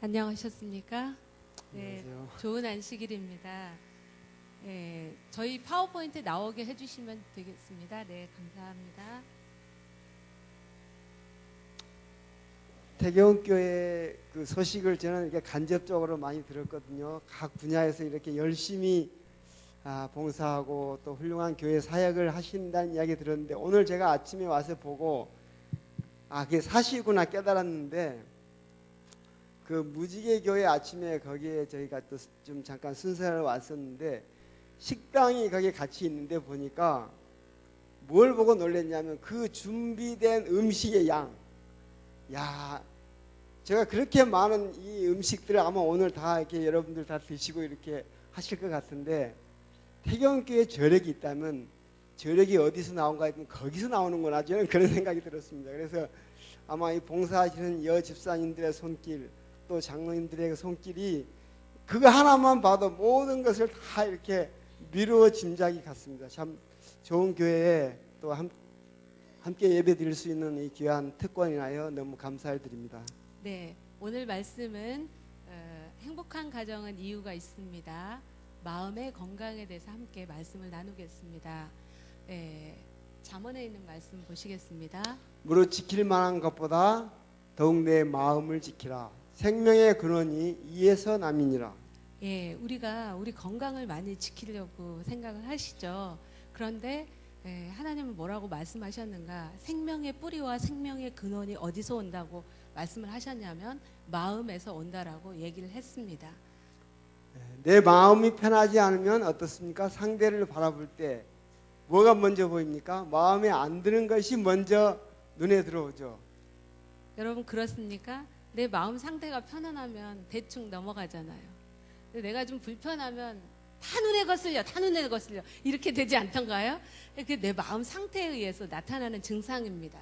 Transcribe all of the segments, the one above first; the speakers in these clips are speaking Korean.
안녕하셨습니까? 네, 안녕하세요. 좋은 안식일입니다. 네, 저희 파워포인트 나오게 해주시면 되겠습니다. 네, 감사합니다. 태경교회 그 소식을 저는 이렇게 간접적으로 많이 들었거든요. 각 분야에서 이렇게 열심히 봉사하고 또 훌륭한 교회 사역을 하신다는 이야기 들었는데, 오늘 제가 아침에 와서 보고 그게 사실구나 깨달았는데, 그 무지개 교회 아침에 거기에 저희가 또 좀 잠깐 순서를 왔었는데, 식당이 거기에 같이 있는데 보니까 뭘 보고 놀랐냐면 그 준비된 음식의 양. 야, 제가 그렇게 많은 이 음식들을 아마 오늘 다 이렇게 여러분들 다 드시고 이렇게 하실 것 같은데, 태경교회 저력이 있다면 저력이 어디서 나온가 했더니 거기서 나오는구나, 저는 그런 생각이 들었습니다. 그래서 아마 이 봉사하시는 여 집사님들의 손길, 또 장로님들의 손길이 그거 하나만 봐도 모든 것을 다 이렇게 미루어 짐작이 같습니다. 참 좋은 교회에 또 함께 예배 드릴 수 있는 이 귀한 특권이나요, 너무 감사를 드립니다. 네, 오늘 말씀은 행복한 가정은 이유가 있습니다. 마음의 건강에 대해서 함께 말씀을 나누겠습니다. 네, 잠언에 있는 말씀 보시겠습니다. 무릇 지킬 만한 것보다 더욱 내 마음을 지키라. 생명의 근원이 이에서 남이니라. 예, 우리가 우리 건강을 많이 지키려고 생각을 하시죠. 그런데 하나님은 뭐라고 말씀하셨는가? 생명의 뿌리와 생명의 근원이 어디서 온다고 말씀을 하셨냐면 마음에서 온다라고 얘기를 했습니다. 내 마음이 편하지 않으면 어떻습니까? 상대를 바라볼 때 뭐가 먼저 보입니까? 마음에 안 드는 것이 먼저 눈에 들어오죠. 여러분 그렇습니까? 내 마음 상태가 편안하면 대충 넘어가잖아요. 근데 내가 좀 불편하면 다 눈에 거슬려 이렇게 되지 않던가요? 그게 내 마음 상태에 의해서 나타나는 증상입니다.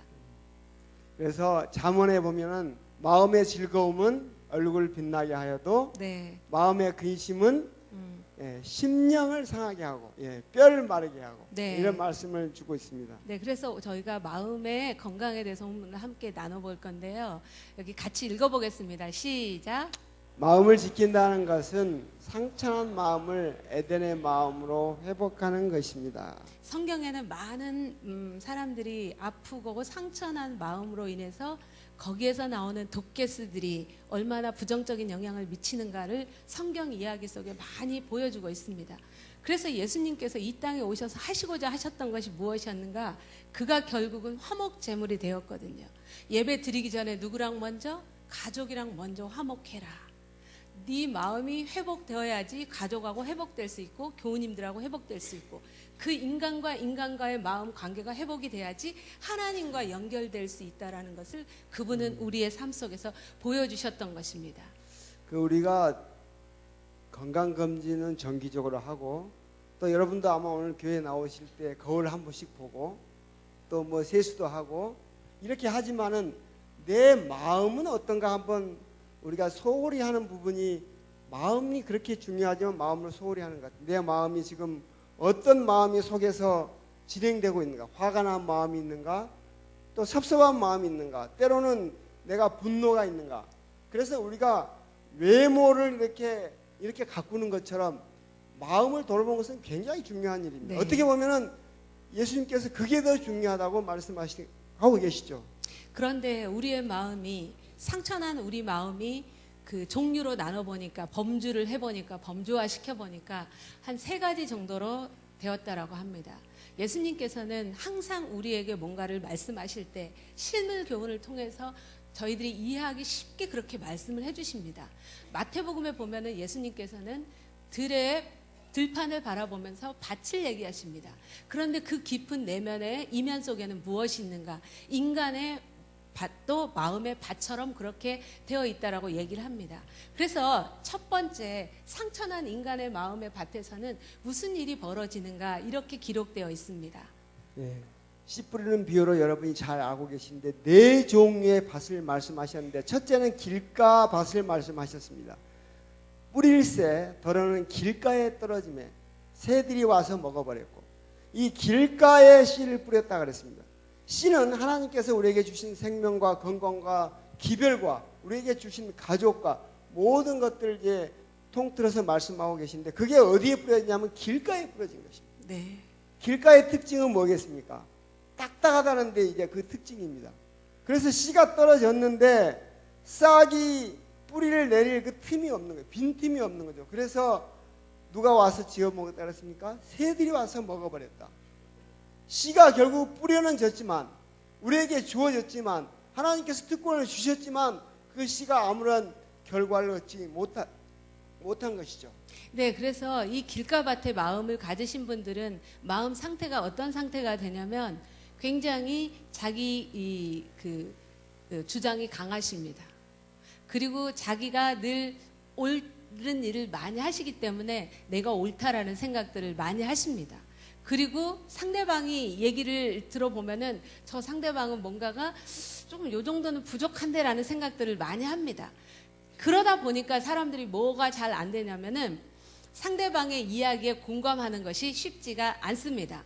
그래서 잠언에 보면은 마음의 즐거움은 얼굴 빛나게 하여도 네, 마음의 근심은 심령을 상하게 하고 뼈를 마르게 하고, 네. 이런 말씀을 주고 있습니다. 네, 그래서 저희가 마음의 건강에 대해서 오늘 함께 나눠볼 건데요. 여기 같이 읽어보겠습니다. 시작. 마음을 지킨다는 것은 상처난 마음을 에덴의 마음으로 회복하는 것입니다. 성경에는 많은 사람들이 아프고 상처난 마음으로 인해서 거기에서 나오는 독개수들이 얼마나 부정적인 영향을 미치는가를 성경 이야기 속에 많이 보여주고 있습니다. 그래서 예수님께서 이 땅에 오셔서 하시고자 하셨던 것이 무엇이었는가? 그가 결국은 화목 제물이 되었거든요. 예배 드리기 전에 누구랑 먼저? 가족이랑 먼저 화목해라. 네 마음이 회복되어야지 가족하고 회복될 수 있고 교우님들하고 회복될 수 있고, 그 인간과 인간과의 마음 관계가 회복이 돼야지 하나님과 연결될 수 있다라는 것을 그분은 우리의 삶 속에서 보여주셨던 것입니다. 그 우리가 건강 검진은 정기적으로 하고, 또 여러분도 아마 오늘 교회 나오실 때 거울 한 번씩 보고, 또 뭐 세수도 하고 이렇게 하지만은 내 마음은 어떤가 한번 우리가 소홀히 하는 부분이, 마음이 그렇게 중요하지만 마음을 소홀히 하는 것 같아요. 내 마음이 지금 어떤 마음이 속에서 진행되고 있는가? 화가 난 마음이 있는가? 또 섭섭한 마음이 있는가? 때로는 내가 분노가 있는가? 그래서 우리가 외모를 이렇게 가꾸는 것처럼 마음을 돌아보는 것은 굉장히 중요한 일입니다. 네. 어떻게 보면은 예수님께서 그게 더 중요하다고 말씀하고 계시죠. 그런데 우리의 마음이, 상처난 우리 마음이 그 종류로 나눠보니까, 범주를 해보니까, 범주화 시켜보니까 한 3가지 정도로 되었다라고 합니다. 예수님께서는 항상 우리에게 뭔가를 말씀하실 때 실물 교훈을 통해서 저희들이 이해하기 쉽게 그렇게 말씀을 해주십니다. 마태복음에 보면은 예수님께서는 들판을 바라보면서 밭을 얘기하십니다. 그런데 그 깊은 내면의 이면 속에는 무엇이 있는가? 인간의 밭도 마음의 밭처럼 그렇게 되어 있다라고 얘기를 합니다. 그래서 첫 번째, 상처난 인간의 마음의 밭에서는 무슨 일이 벌어지는가, 이렇게 기록되어 있습니다. 씨 뿌리는 비유로 여러분이 잘 알고 계신데 4종류의 밭을 말씀하셨는데, 첫째는 길가 밭을 말씀하셨습니다. 뿌릴새 더러는 길가에 떨어짐에 새들이 와서 먹어버렸고, 이 길가에 씨를 뿌렸다 그랬습니다. 씨는 하나님께서 우리에게 주신 생명과 건강과 기별과 우리에게 주신 가족과 모든 것들 이제 통틀어서 말씀하고 계신데 그게 어디에 뿌려지냐면 길가에 뿌려진 것입니다. 네. 길가의 특징은 뭐겠습니까? 딱딱하다는 데 이제 그 특징입니다. 그래서 씨가 떨어졌는데 싹이 뿌리를 내릴 그 틈이 없는 거예요. 빈 틈이 없는 거죠. 그래서 누가 와서 지어 먹었다 그랬습니까? 새들이 와서 먹어버렸다. 씨가 결국 뿌려는 졌지만 우리에게 주어졌지만 하나님께서 특권을 주셨지만 그 씨가 아무런 결과를 얻지 못한 것이죠. 네, 그래서 이 길가밭의 마음을 가지신 분들은 마음 상태가 어떤 상태가 되냐면 굉장히 자기 주장이 강하십니다. 그리고 자기가 늘 옳은 일을 많이 하시기 때문에 내가 옳다라는 생각들을 많이 하십니다. 그리고 상대방이 얘기를 들어보면은 저 상대방은 뭔가가 조금 요 정도는 부족한데라는 생각들을 많이 합니다. 그러다 보니까 사람들이 뭐가 잘 안 되냐면은 상대방의 이야기에 공감하는 것이 쉽지가 않습니다.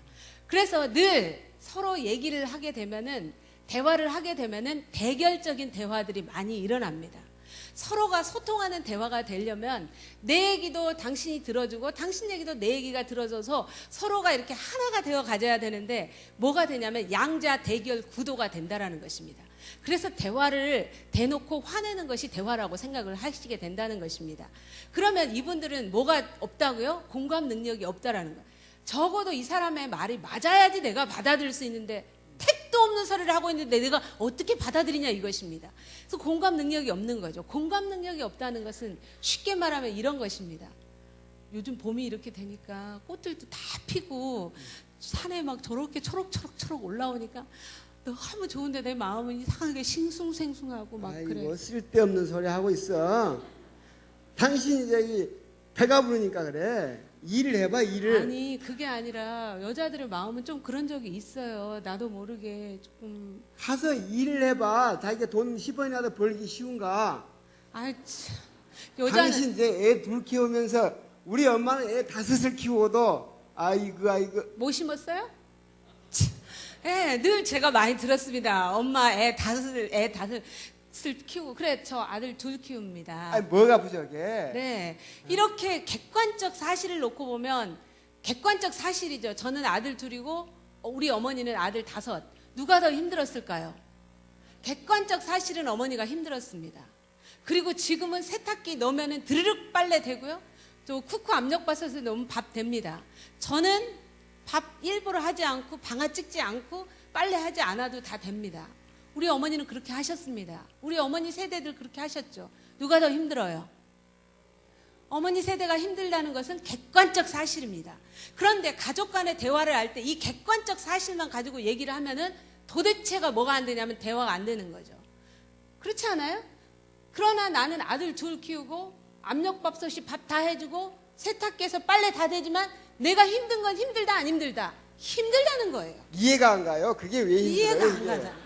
그래서 늘 서로 얘기를 하게 되면은 대화를 하게 되면은 대결적인 대화들이 많이 일어납니다. 서로가 소통하는 대화가 되려면 내 얘기도 당신이 들어주고 당신 얘기도 내 얘기가 들어줘서 서로가 이렇게 하나가 되어 가져야 되는데 뭐가 되냐면 양자 대결 구도가 된다라는 것입니다. 그래서 대화를 대놓고 화내는 것이 대화라고 생각을 하시게 된다는 것입니다. 그러면 이분들은 뭐가 없다고요? 공감 능력이 없다라는 거예요. 적어도 이 사람의 말이 맞아야지 내가 받아들일 수 있는데 택도 없는 소리를 하고 있는데 내가 어떻게 받아들이냐 이것입니다. 그래서 공감 능력이 없는 거죠. 공감 능력이 없다는 것은 쉽게 말하면 이런 것입니다. 요즘 봄이 이렇게 되니까 꽃들도 다 피고 산에 막 저렇게 초록초록 올라오니까 너무 좋은데 내 마음은 이상하게 싱숭생숭하고 막 아이고, 그래. 뭐 쓸데없는 소리 하고 있어. 당신이 저기 배가 부르니까 그래. 일을 해봐, 일을. 아니 그게 아니라 여자들의 마음은 좀 그런 적이 있어요. 나도 모르게 조금. 가서 일을 해봐. 자기가 돈 10원이라도 벌기 쉬운가. 아 참. 여자는 당신 이제 애 둘 키우면서 우리 엄마는 애 5을 키우고도 아이고 뭐 심었어요? 예, 늘 제가 많이 들었습니다. 엄마 애 다섯을 키우고 그래 저 아들 2 키웁니다. 아니 뭐가 부족해. 네, 이렇게 객관적 사실을 놓고 보면 객관적 사실이죠. 저는 아들 2이고 우리 어머니는 아들 5. 누가 더 힘들었을까요? 객관적 사실은 어머니가 힘들었습니다. 그리고 지금은 세탁기 넣으면은 드르륵 빨래 되고요. 또 쿠쿠 압력밥솥에 넣으면 밥 됩니다. 저는 밥 일부러 하지 않고 방아 찍지 않고 빨래하지 않아도 다 됩니다. 우리 어머니는 그렇게 하셨습니다. 우리 어머니 세대들 그렇게 하셨죠. 누가 더 힘들어요? 어머니 세대가 힘들다는 것은 객관적 사실입니다. 그런데 가족 간의 대화를 할 때 이 객관적 사실만 가지고 얘기를 하면은 도대체가 뭐가 안 되냐면 대화가 안 되는 거죠. 그렇지 않아요? 그러나 나는 아들 2 키우고 압력밥솥이 밥 다 해주고 세탁기에서 빨래 다 되지만 내가 힘든 건 힘들다 안 힘들다? 힘들다는 거예요. 이해가 안 가요. 그게 왜 힘들어요? 이해가 안 이게? 가잖아.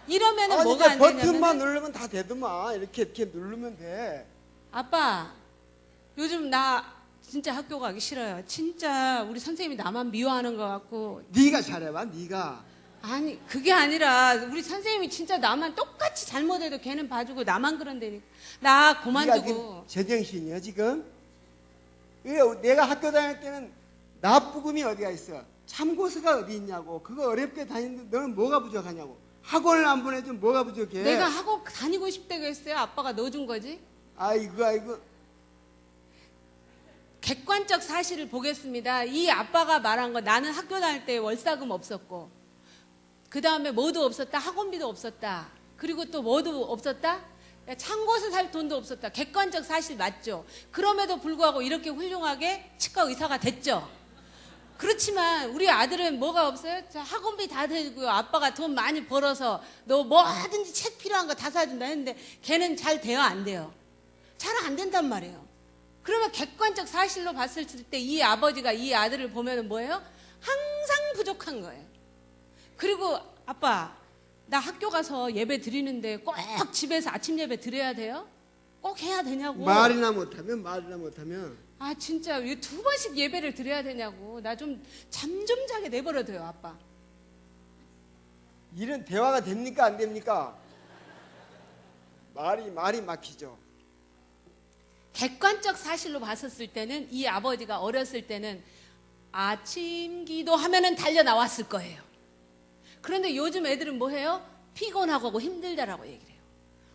이러면은 아니, 뭐가 안 버튼만 되냐면 누르면 다 되더만. 이렇게 누르면 돼. 아빠 요즘 나 진짜 학교 가기 싫어요. 진짜 우리 선생님이 나만 미워하는 것 같고. 네가 잘해봐. 네가. 아니 그게 아니라 우리 선생님이 진짜 나만 똑같이 잘못해도 걔는 봐주고 나만 그런다니까. 나 네가 그만두고. 지금 제정신이야 지금? 내가 학교 다닐 때는 나쁘금이 어디가 있어? 참고서가 어디 있냐고. 그거 어렵게 다니는데 너는 뭐가 부족하냐고. 학원을 안 보내주면 뭐가 부족해? 내가 학원 다니고 싶다고 했어요. 아빠가 넣어준 거지. 아이고. 객관적 사실을 보겠습니다. 이 아빠가 말한 거 나는 학교 다닐 때 월사금 없었고 그 다음에 뭐도 없었다. 학원비도 없었다. 그리고 또 뭐도 없었다. 참고서 살 돈도 없었다. 객관적 사실 맞죠. 그럼에도 불구하고 이렇게 훌륭하게 치과 의사가 됐죠. 그렇지만 우리 아들은 뭐가 없어요? 자, 학원비 다 대고요. 아빠가 돈 많이 벌어서 너 뭐든지 책 필요한 거 다 사준다 했는데 걔는 잘 돼요? 안 돼요? 잘 안 된단 말이에요. 그러면 객관적 사실로 봤을 때 이 아버지가 이 아들을 보면 뭐예요? 항상 부족한 거예요. 그리고 아빠 나 학교 가서 예배 드리는데 꼭 집에서 아침 예배 드려야 돼요? 꼭 해야 되냐고. 말이나 못하면 아 진짜 왜 2번씩 예배를 드려야 되냐고. 나 좀 잠 좀 자게 내버려둬요 아빠. 이런 대화가 됩니까 안 됩니까? 말이 막히죠. 객관적 사실로 봤었을 때는 이 아버지가 어렸을 때는 아침 기도 하면은 달려 나왔을 거예요. 그런데 요즘 애들은 뭐 해요? 피곤하고 힘들다라고 얘기를 해요.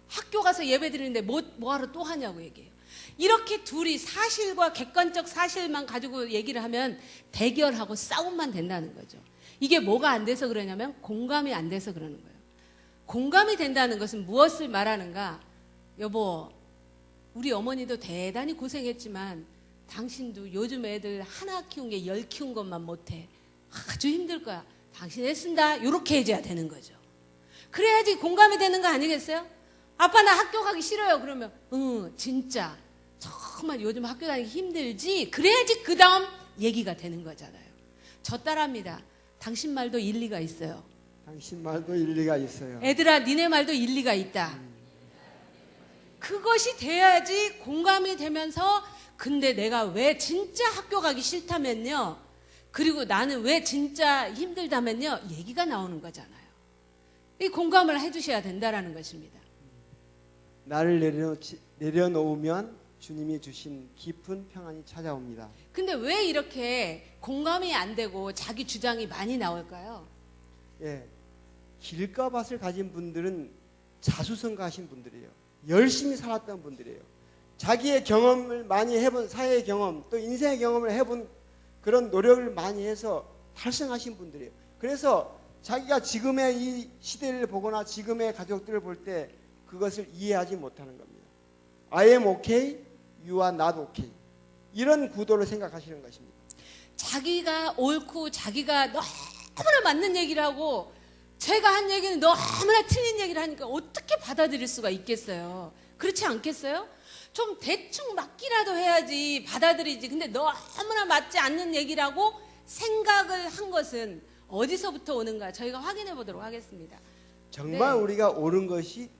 학교 가서 예배 드리는데 뭐하러 또 하냐고 얘기해요. 이렇게 둘이 사실과 객관적 사실만 가지고 얘기를 하면 대결하고 싸움만 된다는 거죠. 이게 뭐가 안 돼서 그러냐면 공감이 안 돼서 그러는 거예요. 공감이 된다는 것은 무엇을 말하는가? 여보, 우리 어머니도 대단히 고생했지만 당신도 요즘 애들 하나 키운 게 10 키운 것만 못해. 아주 힘들 거야. 당신 애쓴다. 이렇게 해줘야 되는 거죠. 그래야지 공감이 되는 거 아니겠어요? 아빠 나 학교 가기 싫어요. 그러면 진짜 정말 요즘 학교 다니기 힘들지. 그래야지 그 다음 얘기가 되는 거잖아요. 저 따라합니다. 당신 말도 일리가 있어요. 당신 말도 일리가 있어요. 애들아 니네 말도 일리가 있다. 그것이 돼야지 공감이 되면서 근데 내가 왜 진짜 학교 가기 싫다면요. 그리고 나는 왜 진짜 힘들다면요. 얘기가 나오는 거잖아요. 이 공감을 해주셔야 된다라는 것입니다. 나를 내려놓으면 주님이 주신 깊은 평안이 찾아옵니다. 근데 왜 이렇게 공감이 안 되고 자기 주장이 많이 나올까요? 예, 길과 밭을 가진 분들은 자수성가하신 분들이에요. 열심히 살았던 분들이에요. 자기의 경험을 많이 해본 사회의 경험 또 인생의 경험을 해본 그런 노력을 많이 해서 달성하신 분들이에요. 그래서 자기가 지금의 이 시대를 보거나 지금의 가족들을 볼 때 그것을 이해하지 못하는 겁니다. I am okay, you are not okay. 이런 구도로 생각하시는 것입니다. 자기가 옳고 자기가 너무나 맞는 얘기를 하고 제가 한 얘기는 너무나 틀린 얘기를 하니까 어떻게 받아들일 수가 있겠어요? 그렇지 않겠어요? 좀 대충 맞기라도 해야지 받아들이지. 근데 너무나 맞지 않는 얘기라고 생각을 한 것은 어디서부터 오는가 저희가 확인해 보도록 하겠습니다. 정말 네. 우리가 옳은 것이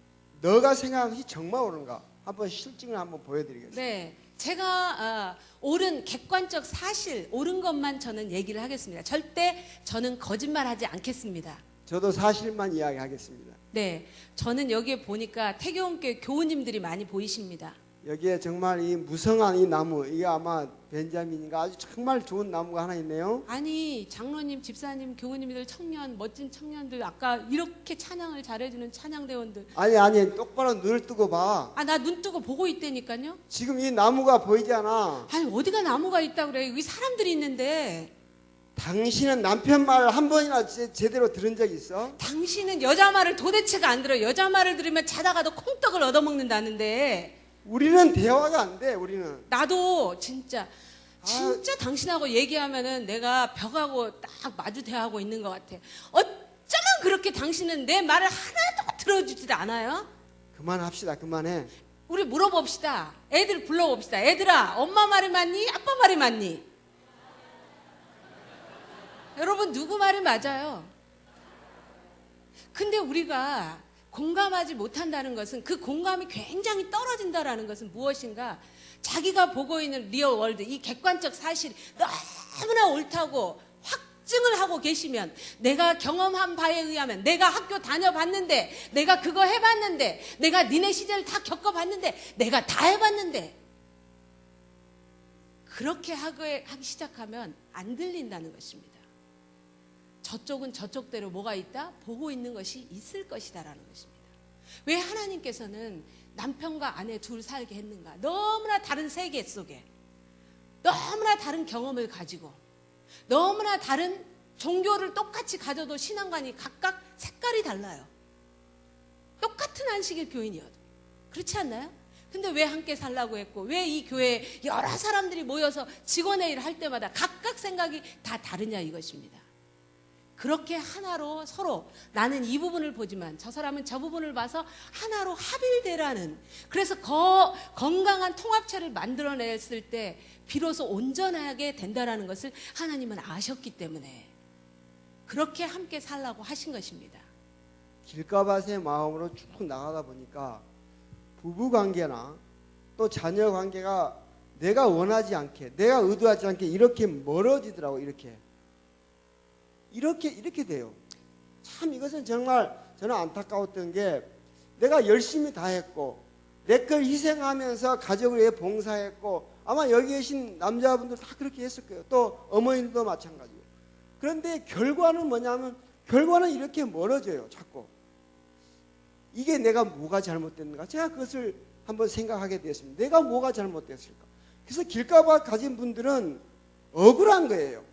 너가 생각한 것이 정말 옳은가? 한번 실증을 한번 보여드리겠습니다. 네, 제가 옳은 객관적 사실, 옳은 것만 저는 얘기를 하겠습니다. 절대 저는 거짓말하지 않겠습니다. 저도 사실만 이야기하겠습니다. 네, 저는 여기에 보니까 태교원교회 교우님들이 많이 보이십니다. 여기에 정말 이 무성한 이 나무, 이게 아마 벤자민인가 아주 정말 좋은 나무가 하나 있네요. 아니 장로님, 집사님, 교우님들, 청년, 멋진 청년들 아까 이렇게 찬양을 잘해주는 찬양대원들. 아니 똑바로 눈을 뜨고 봐. 나 눈 뜨고 보고 있다니까요. 지금 이 나무가 보이지 않아? 아니 어디가 나무가 있다고 그래. 여기 사람들이 있는데. 당신은 남편 말 한 번이나 제대로 들은 적 있어? 당신은 여자 말을 도대체가 안 들어요. 여자 말을 들으면 자다가도 콩떡을 얻어먹는다는데. 우리는 대화가 안 돼. 우리는. 나도 진짜 당신하고 얘기하면은 내가 벽하고 딱 마주 대하고 있는 것 같아. 어쩌면 그렇게 당신은 내 말을 하나도 들어주지도 않아요? 그만합시다. 그만해. 우리 물어봅시다. 애들 불러봅시다. 애들아, 엄마 말이 맞니? 아빠 말이 맞니? 여러분 누구 말이 맞아요? 근데 우리가 공감하지 못한다는 것은 그 공감이 굉장히 떨어진다라는 것은 무엇인가? 자기가 보고 있는 리얼 월드, 이 객관적 사실이 너무나 옳다고 확증을 하고 계시면 내가 경험한 바에 의하면 내가 학교 다녀봤는데 내가 그거 해봤는데 내가 니네 시절 다 겪어봤는데 내가 다 해봤는데 그렇게 하기 시작하면 안 들린다는 것입니다. 저쪽은 저쪽대로 뭐가 있다? 보고 있는 것이 있을 것이다라는 것입니다. 왜 하나님께서는 남편과 아내 둘 살게 했는가? 너무나 다른 세계 속에 너무나 다른 경험을 가지고 너무나 다른 종교를 똑같이 가져도 신앙관이 각각 색깔이 달라요. 똑같은 안식일 교인이어도 그렇지 않나요? 근데 왜 함께 살라고 했고 왜 이 교회에 여러 사람들이 모여서 직원의 일을 할 때마다 각각 생각이 다 다르냐 이것입니다. 그렇게 하나로 서로 나는 이 부분을 보지만 저 사람은 저 부분을 봐서 하나로 합일되라는, 그래서 건강한 통합체를 만들어냈을 때 비로소 온전하게 된다라는 것을 하나님은 아셨기 때문에 그렇게 함께 살라고 하신 것입니다. 길가밭의 마음으로 쭉 나가다 보니까 부부관계나 또 자녀관계가 내가 원하지 않게 내가 의도하지 않게 이렇게 멀어지더라고. 이렇게 돼요. 참 이것은 정말 저는 안타까웠던 게 내가 열심히 다 했고 내 걸 희생하면서 가족을 위해 봉사했고 아마 여기 계신 남자분들 다 그렇게 했을 거예요. 또 어머님도 마찬가지고. 그런데 결과는 뭐냐면 결과는 이렇게 멀어져요. 자꾸. 이게 내가 뭐가 잘못됐는가? 제가 그것을 한번 생각하게 되었습니다. 내가 뭐가 잘못됐을까? 그래서 길가밭 가진 분들은 억울한 거예요.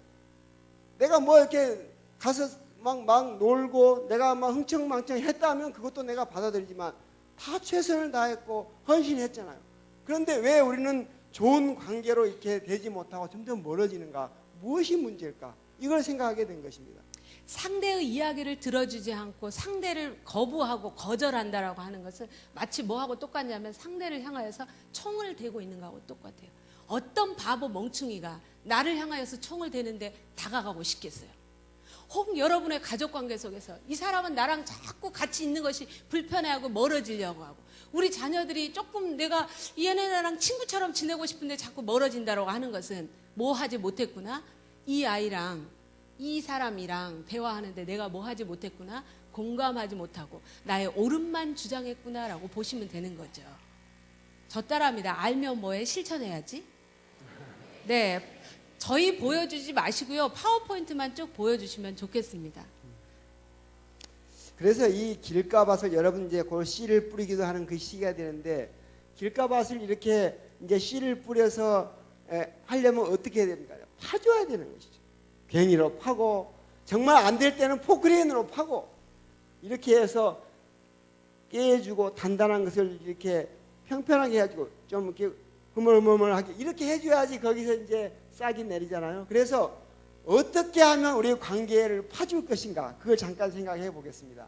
내가 뭐 이렇게 가서 막 놀고 내가 막 흥청망청 했다면 그것도 내가 받아들이지만 다 최선을 다했고 헌신했잖아요. 그런데 왜 우리는 좋은 관계로 이렇게 되지 못하고 점점 멀어지는가? 무엇이 문제일까? 이걸 생각하게 된 것입니다. 상대의 이야기를 들어주지 않고 상대를 거부하고 거절한다라고 하는 것은 마치 뭐하고 똑같냐면 상대를 향하여서 총을 대고 있는 거하고 똑같아요. 어떤 바보 멍충이가 나를 향하여서 총을 대는데 다가가고 싶겠어요? 혹 여러분의 가족관계 속에서 이 사람은 나랑 자꾸 같이 있는 것이 불편해하고 멀어지려고 하고 우리 자녀들이 조금 내가 얘네 나랑 친구처럼 지내고 싶은데 자꾸 멀어진다라고 하는 것은 뭐 하지 못했구나? 이 아이랑 이 사람이랑 대화하는데 내가 뭐 하지 못했구나? 공감하지 못하고 나의 옳음만 주장했구나라고 보시면 되는 거죠. 저 따라합니다. 알면 뭐해? 실천해야지. 네, 저희 보여주지 마시고요. 파워포인트만 쭉 보여주시면 좋겠습니다. 그래서 이 길가밭을 여러분 이제 그 씨를 뿌리기도 하는 그 시기가 되는데 길가밭을 이렇게 이제 씨를 뿌려서 하려면 어떻게 해야 됩니까? 파줘야 되는 것이죠. 괭이로 파고 정말 안 될 때는 포크레인으로 파고 이렇게 해서 깨주고 단단한 것을 이렇게 평평하게 해가지고 좀 이렇게 흐물흐물하게 이렇게 해줘야지 거기서 이제 싹이 내리잖아요. 그래서 어떻게 하면 우리 관계를 파줄 것인가 그걸 잠깐 생각해 보겠습니다.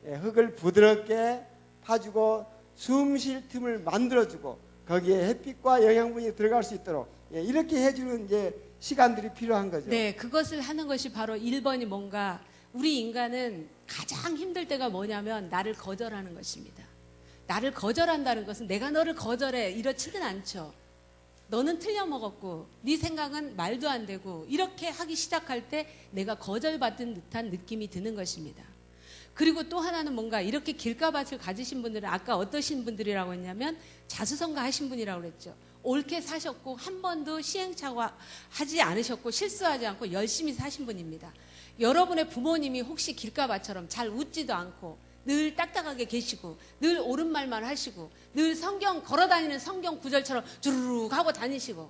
흙을 부드럽게 파주고 숨 쉴 틈을 만들어주고 거기에 햇빛과 영양분이 들어갈 수 있도록 이렇게 해주는 이제 시간들이 필요한 거죠. 네, 그것을 하는 것이 바로 1번이 뭔가 우리 인간은 가장 힘들 때가 뭐냐면 나를 거절하는 것입니다. 나를 거절한다는 것은 내가 너를 거절해 이렇지는 않죠. 너는 틀려먹었고 네 생각은 말도 안 되고 이렇게 하기 시작할 때 내가 거절받은 듯한 느낌이 드는 것입니다. 그리고 또 하나는 뭔가 이렇게 길가밭을 가지신 분들은 아까 어떠신 분들이라고 했냐면 자수성가 하신 분이라고 그랬죠. 옳게 사셨고 한 번도 시행착오하지 않으셨고 실수하지 않고 열심히 사신 분입니다. 여러분의 부모님이 혹시 길가밭처럼 잘 웃지도 않고 늘 딱딱하게 계시고 늘 옳은 말만 하시고 늘 성경 걸어다니는 성경 구절처럼 주르륵 하고 다니시고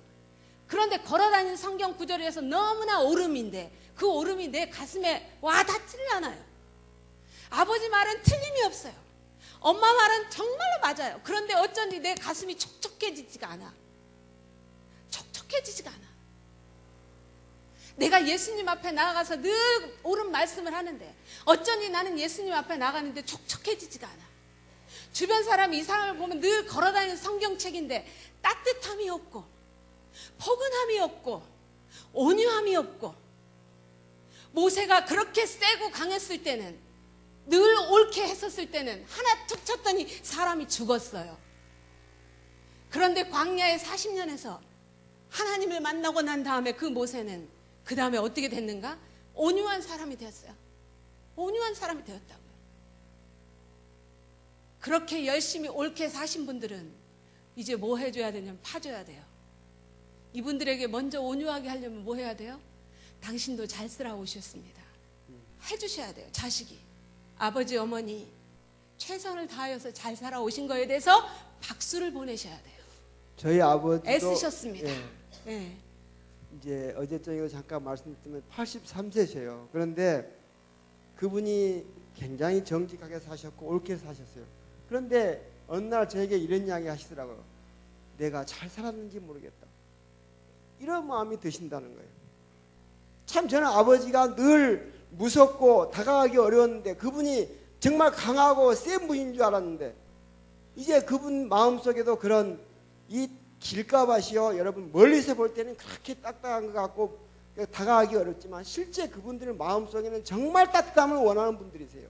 그런데 걸어다니는 성경 구절에서 너무나 옳음인데 그 옳음이 내 가슴에 와닿지를 않아요. 아버지 말은 틀림이 없어요. 엄마 말은 정말로 맞아요. 그런데 어쩐지 내 가슴이 촉촉해지지가 않아. 촉촉해지지가 않아. 내가 예수님 앞에 나아가서 늘 옳은 말씀을 하는데 어쩐지 나는 예수님 앞에 나가는데 촉촉해지지가 않아. 주변 사람이 이 사람을 보면 늘 걸어다니는 성경책인데 따뜻함이 없고 포근함이 없고 온유함이 없고 모세가 그렇게 세고 강했을 때는 늘 옳게 했었을 때는 하나 툭 쳤더니 사람이 죽었어요. 그런데 광야의 40년에서 하나님을 만나고 난 다음에 그 모세는 그 다음에 어떻게 됐는가? 온유한 사람이 되었어요. 온유한 사람이 되었다고요. 그렇게 열심히 옳게 사신 분들은 이제 뭐 해줘야 되냐면 파줘야 돼요. 이분들에게 먼저 온유하게 하려면 뭐 해야 돼요? 당신도 잘 살아오셨습니다. 해주셔야 돼요. 자식이. 아버지 어머니 최선을 다하여서 잘 살아오신 거에 대해서 박수를 보내셔야 돼요. 저희 아버지도 애쓰셨습니다. 네. 이제 어제 저녁에 잠깐 말씀드리면 83세세요. 그런데 그분이 굉장히 정직하게 사셨고 옳게 사셨어요. 그런데 어느 날 저에게 이런 이야기 하시더라고요. 내가 잘 살았는지 모르겠다. 이런 마음이 드신다는 거예요. 참 저는 아버지가 늘 무섭고 다가가기 어려웠는데 그분이 정말 강하고 센 분인 줄 알았는데 이제 그분 마음속에도 그런 이 길가밭이요. 여러분 멀리서 볼 때는 그렇게 딱딱한 것 같고 다가가기 어렵지만 실제 그분들의 마음속에는 정말 따뜻함을 원하는 분들이세요.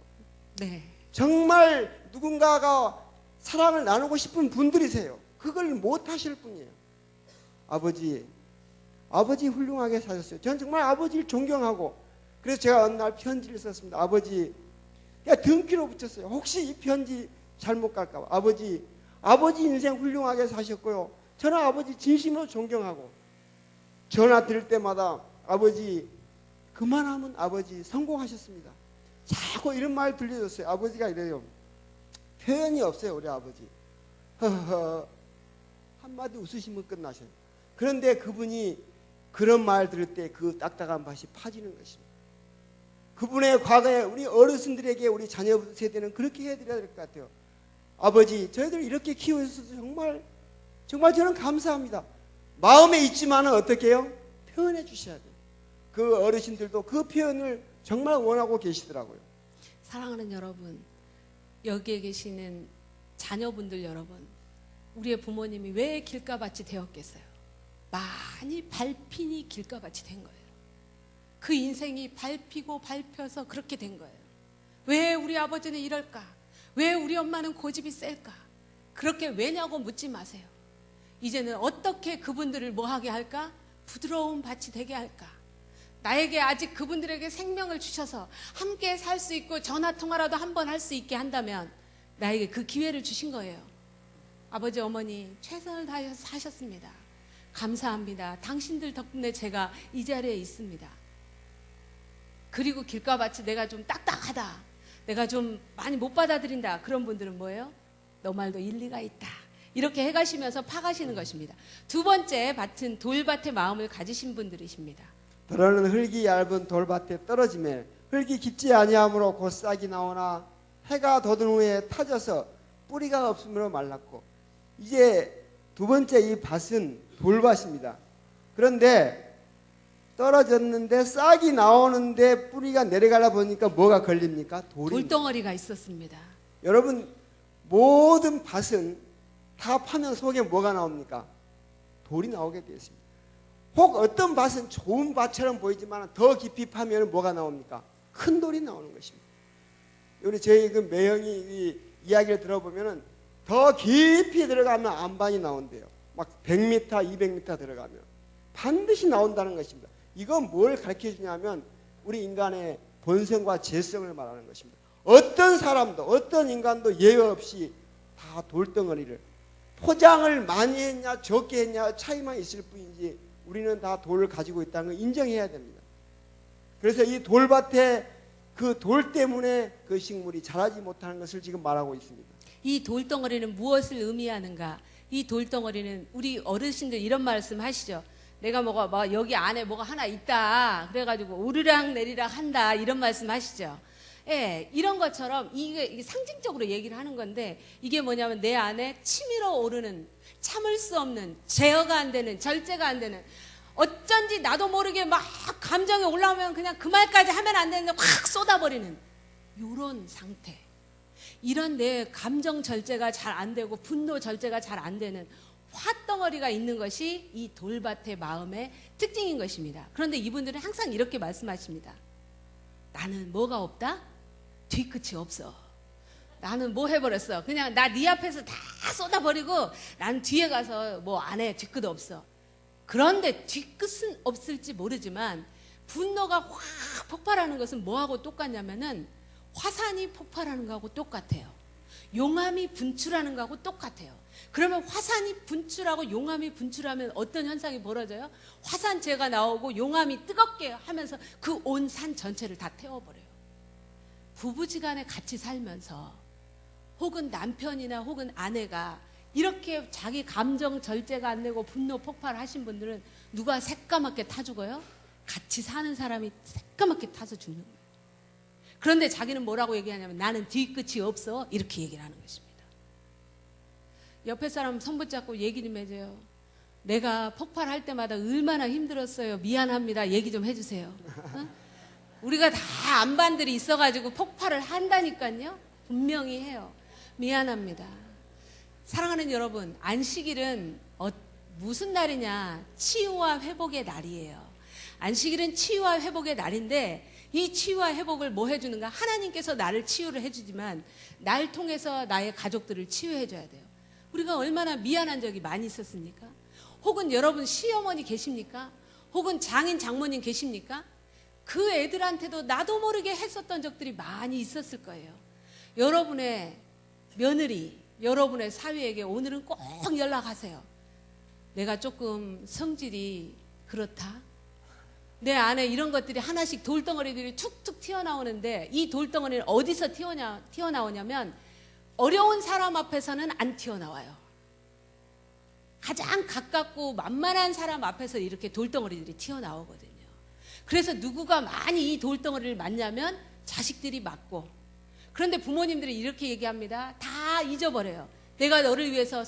네. 정말 누군가가 사랑을 나누고 싶은 분들이세요. 그걸 못 하실 분이에요. 아버지 훌륭하게 사셨어요. 저는 정말 아버지를 존경하고 그래서 제가 어느 날 편지를 썼습니다. 아버지, 등기로 붙였어요. 혹시 이 편지 잘못 갈까 봐. 아버지, 아버지 인생 훌륭하게 사셨고요. 저는 아버지 진심으로 존경하고 전화 드릴 때마다 아버지 그만하면 아버지 성공하셨습니다. 자꾸 이런 말 들려줬어요. 아버지가 이래요. 표현이 없어요. 우리 아버지. 허허 한마디 웃으시면 끝나셔요. 그런데 그분이 그런 말 들을 때 그 딱딱한 밭이 파지는 것입니다. 그분의 과거에 우리 어르신들에게 우리 자녀 세대는 그렇게 해드려야 될 것 같아요. 아버지 저희들 이렇게 키워주셔서 정말 저는 감사합니다. 마음에 있지만은 어떻게 해요? 표현해 주셔야 돼요. 그 어르신들도 그 표현을 정말 원하고 계시더라고요. 사랑하는 여러분, 여기에 계시는 자녀분들 여러분, 우리의 부모님이 왜 길가밭이 되었겠어요? 많이 밟히니 길가밭이 된 거예요. 그 인생이 밟히고 밟혀서 그렇게 된 거예요. 왜 우리 아버지는 이럴까? 왜 우리 엄마는 고집이 셀까? 그렇게 왜냐고 묻지 마세요. 이제는 어떻게 그분들을 뭐하게 할까? 부드러운 밭이 되게 할까? 나에게 아직 그분들에게 생명을 주셔서 함께 살 수 있고 전화통화라도 한 번 할 수 있게 한다면 나에게 그 기회를 주신 거예요. 아버지 어머니 최선을 다해서 사셨습니다. 감사합니다. 당신들 덕분에 제가 이 자리에 있습니다. 그리고 길가밭이 내가 좀 딱딱하다, 내가 좀 많이 못 받아들인다, 그런 분들은 뭐예요? 너 말도 일리가 있다, 이렇게 해가시면서 파가시는 것입니다. 두 번째 밭은 돌밭의 마음을 가지신 분들이십니다. 더러는 흙이 얇은 돌밭에 떨어지매 흙이 깊지 아니하므로 곧 싹이 나오나 해가 돋은 후에 타져서 뿌리가 없으므로 말랐고. 이제 두 번째 이 밭은 돌밭입니다. 그런데 떨어졌는데 싹이 나오는데 뿌리가 내려가다 보니까 뭐가 걸립니까? 돌덩어리가 있었습니다. 여러분 모든 밭은 다 파면 속에 뭐가 나옵니까? 돌이 나오게 되어 있습니다. 혹 어떤 밭은 좋은 밭처럼 보이지만 더 깊이 파면 뭐가 나옵니까? 큰 돌이 나오는 것입니다. 우리 저희 그 매형이 이 이야기를 들어보면은 더 깊이 들어가면 안반이 나온대요. 막 100m, 200m 들어가면 반드시 나온다는 것입니다. 이건 뭘 가르쳐 주냐면 우리 인간의 본성과 재성을 말하는 것입니다. 어떤 사람도 어떤 인간도 예외 없이 다 돌덩어리를 포장을 많이 했냐 적게 했냐 차이만 있을 뿐이지 우리는 다 돌을 가지고 있다는 걸 인정해야 됩니다. 그래서 이 돌밭에 그 돌 때문에 그 식물이 자라지 못하는 것을 지금 말하고 있습니다. 이 돌덩어리는 무엇을 의미하는가? 이 돌덩어리는 우리 어르신들 이런 말씀 하시죠. 내가 뭐가 여기 안에 뭐가 하나 있다, 그래가지고 오르락 내리락 한다, 이런 말씀 하시죠. 예, 이런 것처럼 이게 상징적으로 얘기를 하는 건데, 이게 뭐냐면 내 안에 치밀어 오르는, 참을 수 없는, 제어가 안 되는, 절제가 안 되는, 어쩐지 나도 모르게 막 감정이 올라오면 그냥 그 말까지 하면 안 되는데 확 쏟아버리는 요런 상태. 이런 내 감정 절제가 잘 안 되고 분노 절제가 잘 안 되는 화덩어리가 있는 것이 이 돌밭의 마음의 특징인 것입니다. 그런데 이분들은 항상 이렇게 말씀하십니다. 나는 뭐가 없다? 뒤끝이 없어. 나는 뭐 해버렸어? 그냥 나 네 앞에서 다 쏟아버리고 난 뒤에 가서 뭐 안 해. 뒤끝 없어. 그런데 뒤끝은 없을지 모르지만 분노가 확 폭발하는 것은 뭐하고 똑같냐면은 화산이 폭발하는 거하고 똑같아요. 용암이 분출하는 거하고 똑같아요. 그러면 화산이 분출하고 용암이 분출하면 어떤 현상이 벌어져요? 화산재가 나오고 용암이 뜨겁게 하면서 그 온 산 전체를 다 태워버려요. 부부지간에 같이 살면서 혹은 남편이나 혹은 아내가 이렇게 자기 감정 절제가 안 되고 분노 폭발하신 분들은 누가 새까맣게 타 죽어요? 같이 사는 사람이 새까맣게 타서 죽는 거예요. 그런데 자기는 뭐라고 얘기하냐면 나는 뒤끝이 없어, 이렇게 얘기를 하는 것입니다. 옆에 사람 손 붙잡고 얘기 좀 해줘요. 내가 폭발할 때마다 얼마나 힘들었어요. 미안합니다. 얘기 좀 해주세요. 어? 우리가 다 안반들이 있어가지고 폭발을 한다니까요. 분명히 해요. 미안합니다. 사랑하는 여러분, 안식일은 무슨 날이냐? 치유와 회복의 날이에요. 안식일은 치유와 회복의 날인데 이 치유와 회복을 뭐 해주는가? 하나님께서 나를 치유를 해주지만 날 통해서 나의 가족들을 치유해줘야 돼요. 우리가 얼마나 미안한 적이 많이 있었습니까? 혹은 여러분 시어머니 계십니까? 혹은 장인 장모님 계십니까? 그 애들한테도 나도 모르게 했었던 적들이 많이 있었을 거예요. 여러분의 며느리, 여러분의 사위에게 오늘은 꼭 연락하세요. 내가 조금 성질이 그렇다. 내 안에 이런 것들이 하나씩 돌덩어리들이 툭툭 튀어나오는데 이 돌덩어리는 어디서 튀어나오냐면 어려운 사람 앞에서는 안 튀어나와요. 가장 가깝고 만만한 사람 앞에서 이렇게 돌덩어리들이 튀어나오거든요. 그래서 누구가 많이 이 돌덩어리를 맞냐면 자식들이 맞고, 그런데 부모님들이 이렇게 얘기합니다. 다 잊어버려요. 내가 너를 위해서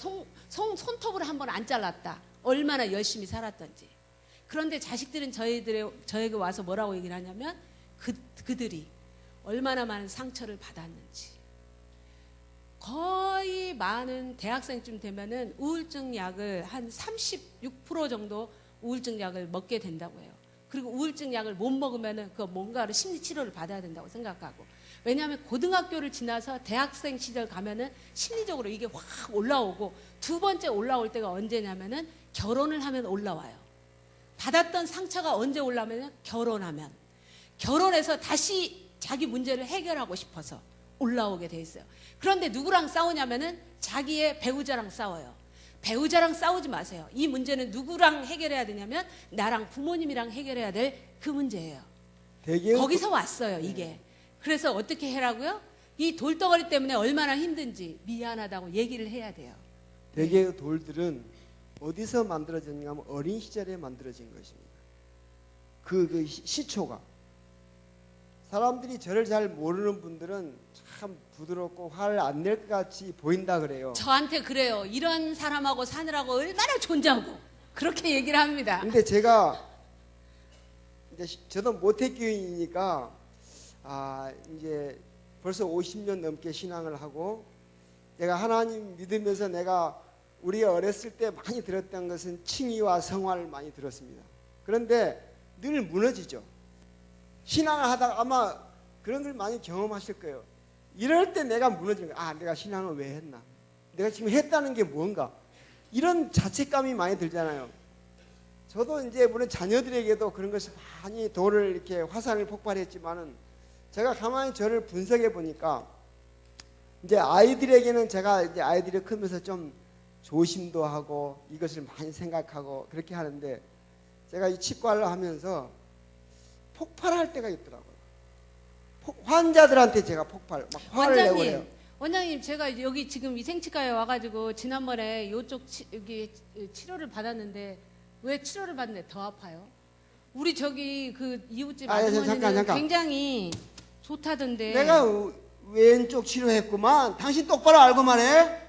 손톱을 한 번 안 잘랐다. 얼마나 열심히 살았던지. 그런데 자식들은 저에게 와서 뭐라고 얘기를 하냐면 그들이 얼마나 많은 상처를 받았는지. 거의 많은 대학생쯤 되면은 우울증 약을 한 36% 정도 우울증 약을 먹게 된다고 해요. 그리고 우울증 약을 못 먹으면은 그 뭔가를 심리 치료를 받아야 된다고 생각하고. 왜냐하면 고등학교를 지나서 대학생 시절 가면은 심리적으로 이게 확 올라오고, 두 번째 올라올 때가 언제냐면은 결혼을 하면 올라와요. 받았던 상처가 언제 올라오면 결혼하면, 결혼해서 다시 자기 문제를 해결하고 싶어서 올라오게 돼 있어요. 그런데 누구랑 싸우냐면은 자기의 배우자랑 싸워요. 배우자랑 싸우지 마세요. 이 문제는 누구랑 해결해야 되냐면 나랑 부모님이랑 해결해야 될 그 문제예요. 거기서 왔어요, 이게. 그래서 어떻게 해라고요? 이 돌덩어리 때문에 얼마나 힘든지 미안하다고 얘기를 해야 돼요. 대개의 돌들은 어디서 만들어졌는가 하면 어린 시절에 만들어진 것입니다. 그 시초가. 사람들이 저를 잘 모르는 분들은 참 부드럽고 화를 안 낼 것 같이 보인다 그래요. 저한테 그래요. 이런 사람하고 사느라고 얼마나 존재하고 그렇게 얘기를 합니다. 근데 제가 이제 저도 모태교인이니까 이제 벌써 50년 넘게 신앙을 하고, 내가 하나님 믿으면서 내가 우리가 어렸을 때 많이 들었던 것은 칭의와 성화를 많이 들었습니다. 그런데 늘 무너지죠. 신앙을 하다가 아마 그런 걸 많이 경험하실 거예요. 이럴 때 내가 무너지는 거예요. 내가 신앙을 왜 했나? 내가 지금 했다는 게 뭔가? 이런 자책감이 많이 들잖아요. 저도 이제 물론 자녀들에게도 그런 것이 많이 돌을 이렇게 화살을 폭발했지만은, 제가 가만히 저를 분석해 보니까 이제 아이들에게는 제가 이제 아이들이 크면서 좀 조심도 하고 이것을 많이 생각하고 그렇게 하는데, 제가 이 치과를 하면서 폭발할 때가 있더라고요. 환자들한테 제가 막 화를 내고 그래요. 원장님, 제가 여기 지금 위생치과에 와가지고 지난번에 이쪽 여기 치료를 받았는데, 왜 치료를 받는데 더 아파요? 우리 저기 그 이웃집 아주머니는 잠깐. 굉장히 좋다던데. 내가 왼쪽 치료했구만. 당신 똑바로 알고 말해.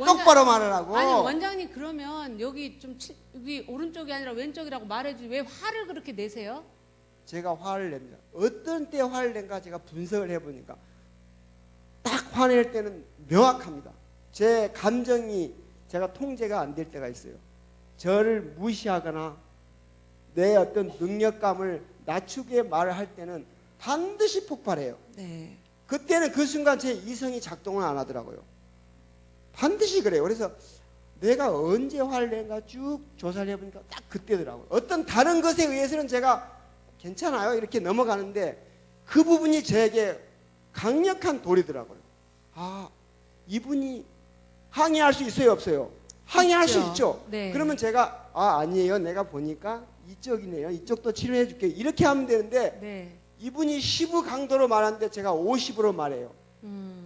똑바로 말하라고. 아니 원장님, 그러면 여기 여기 오른쪽이 아니라 왼쪽이라고 말해주지 왜 화를 그렇게 내세요? 제가 화를 냅니다. 어떤 때 화를 낸가 제가 분석을 해보니까 딱 화낼 때는 명확합니다. 제 감정이 제가 통제가 안 될 때가 있어요. 저를 무시하거나 내 어떤 능력감을 낮추게 말을 할 때는 반드시 폭발해요. 네. 그때는 그 순간 제 이성이 작동을 안 하더라고요. 반드시 그래요. 그래서 내가 언제 화를 낸가 쭉 조사를 해보니까 딱 그때더라고요. 어떤 다른 것에 의해서는 제가 괜찮아요 이렇게 넘어가는데, 그 부분이 저에게 강력한 돌이더라고요. 이분이 항의할 수 있어요 없어요? 항의할 수 있죠. 네. 그러면 제가 아니에요, 내가 보니까 이쪽이네요, 이쪽도 치료해 줄게요, 이렇게 하면 되는데, 네. 이분이 10의 강도로 말하는데 제가 50으로 말해요.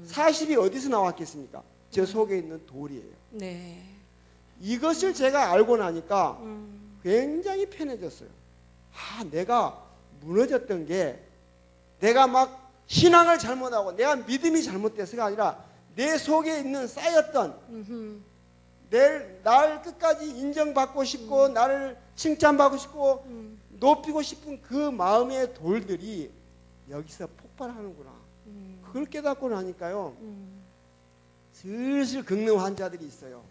40이 어디서 나왔겠습니까? 제 속에 있는 돌이에요. 네. 이것을 제가 알고 나니까 굉장히 편해졌어요. 내가 무너졌던 게 내가 막 신앙을 잘못하고 내가 믿음이 잘못돼서가 아니라 내 속에 있는 쌓였던 날 끝까지 인정받고 싶고 나를 칭찬받고 싶고 높이고 싶은 그 마음의 돌들이 여기서 폭발하는구나. 그걸 깨닫고 나니까요, 슬슬 긁는 환자들이 있어요.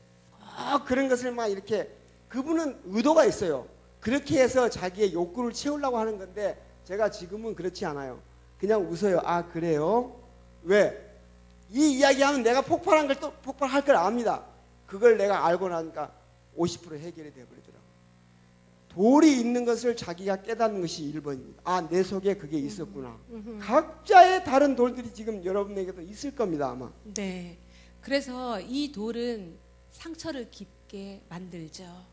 그런 것을 막 이렇게, 그분은 의도가 있어요. 그렇게 해서 자기의 욕구를 채우려고 하는 건데, 제가 지금은 그렇지 않아요. 그냥 웃어요. 그래요? 왜? 이 이야기하면 내가 폭발한 걸 또 폭발할 걸 압니다. 그걸 내가 알고 나니까 50% 해결이 되어버리더라고요. 돌이 있는 것을 자기가 깨닫는 것이 1번입니다. 내 속에 그게 있었구나. 각자의 다른 돌들이 지금 여러분에게도 있을 겁니다, 아마. 네. 그래서 이 돌은 상처를 깊게 만들죠.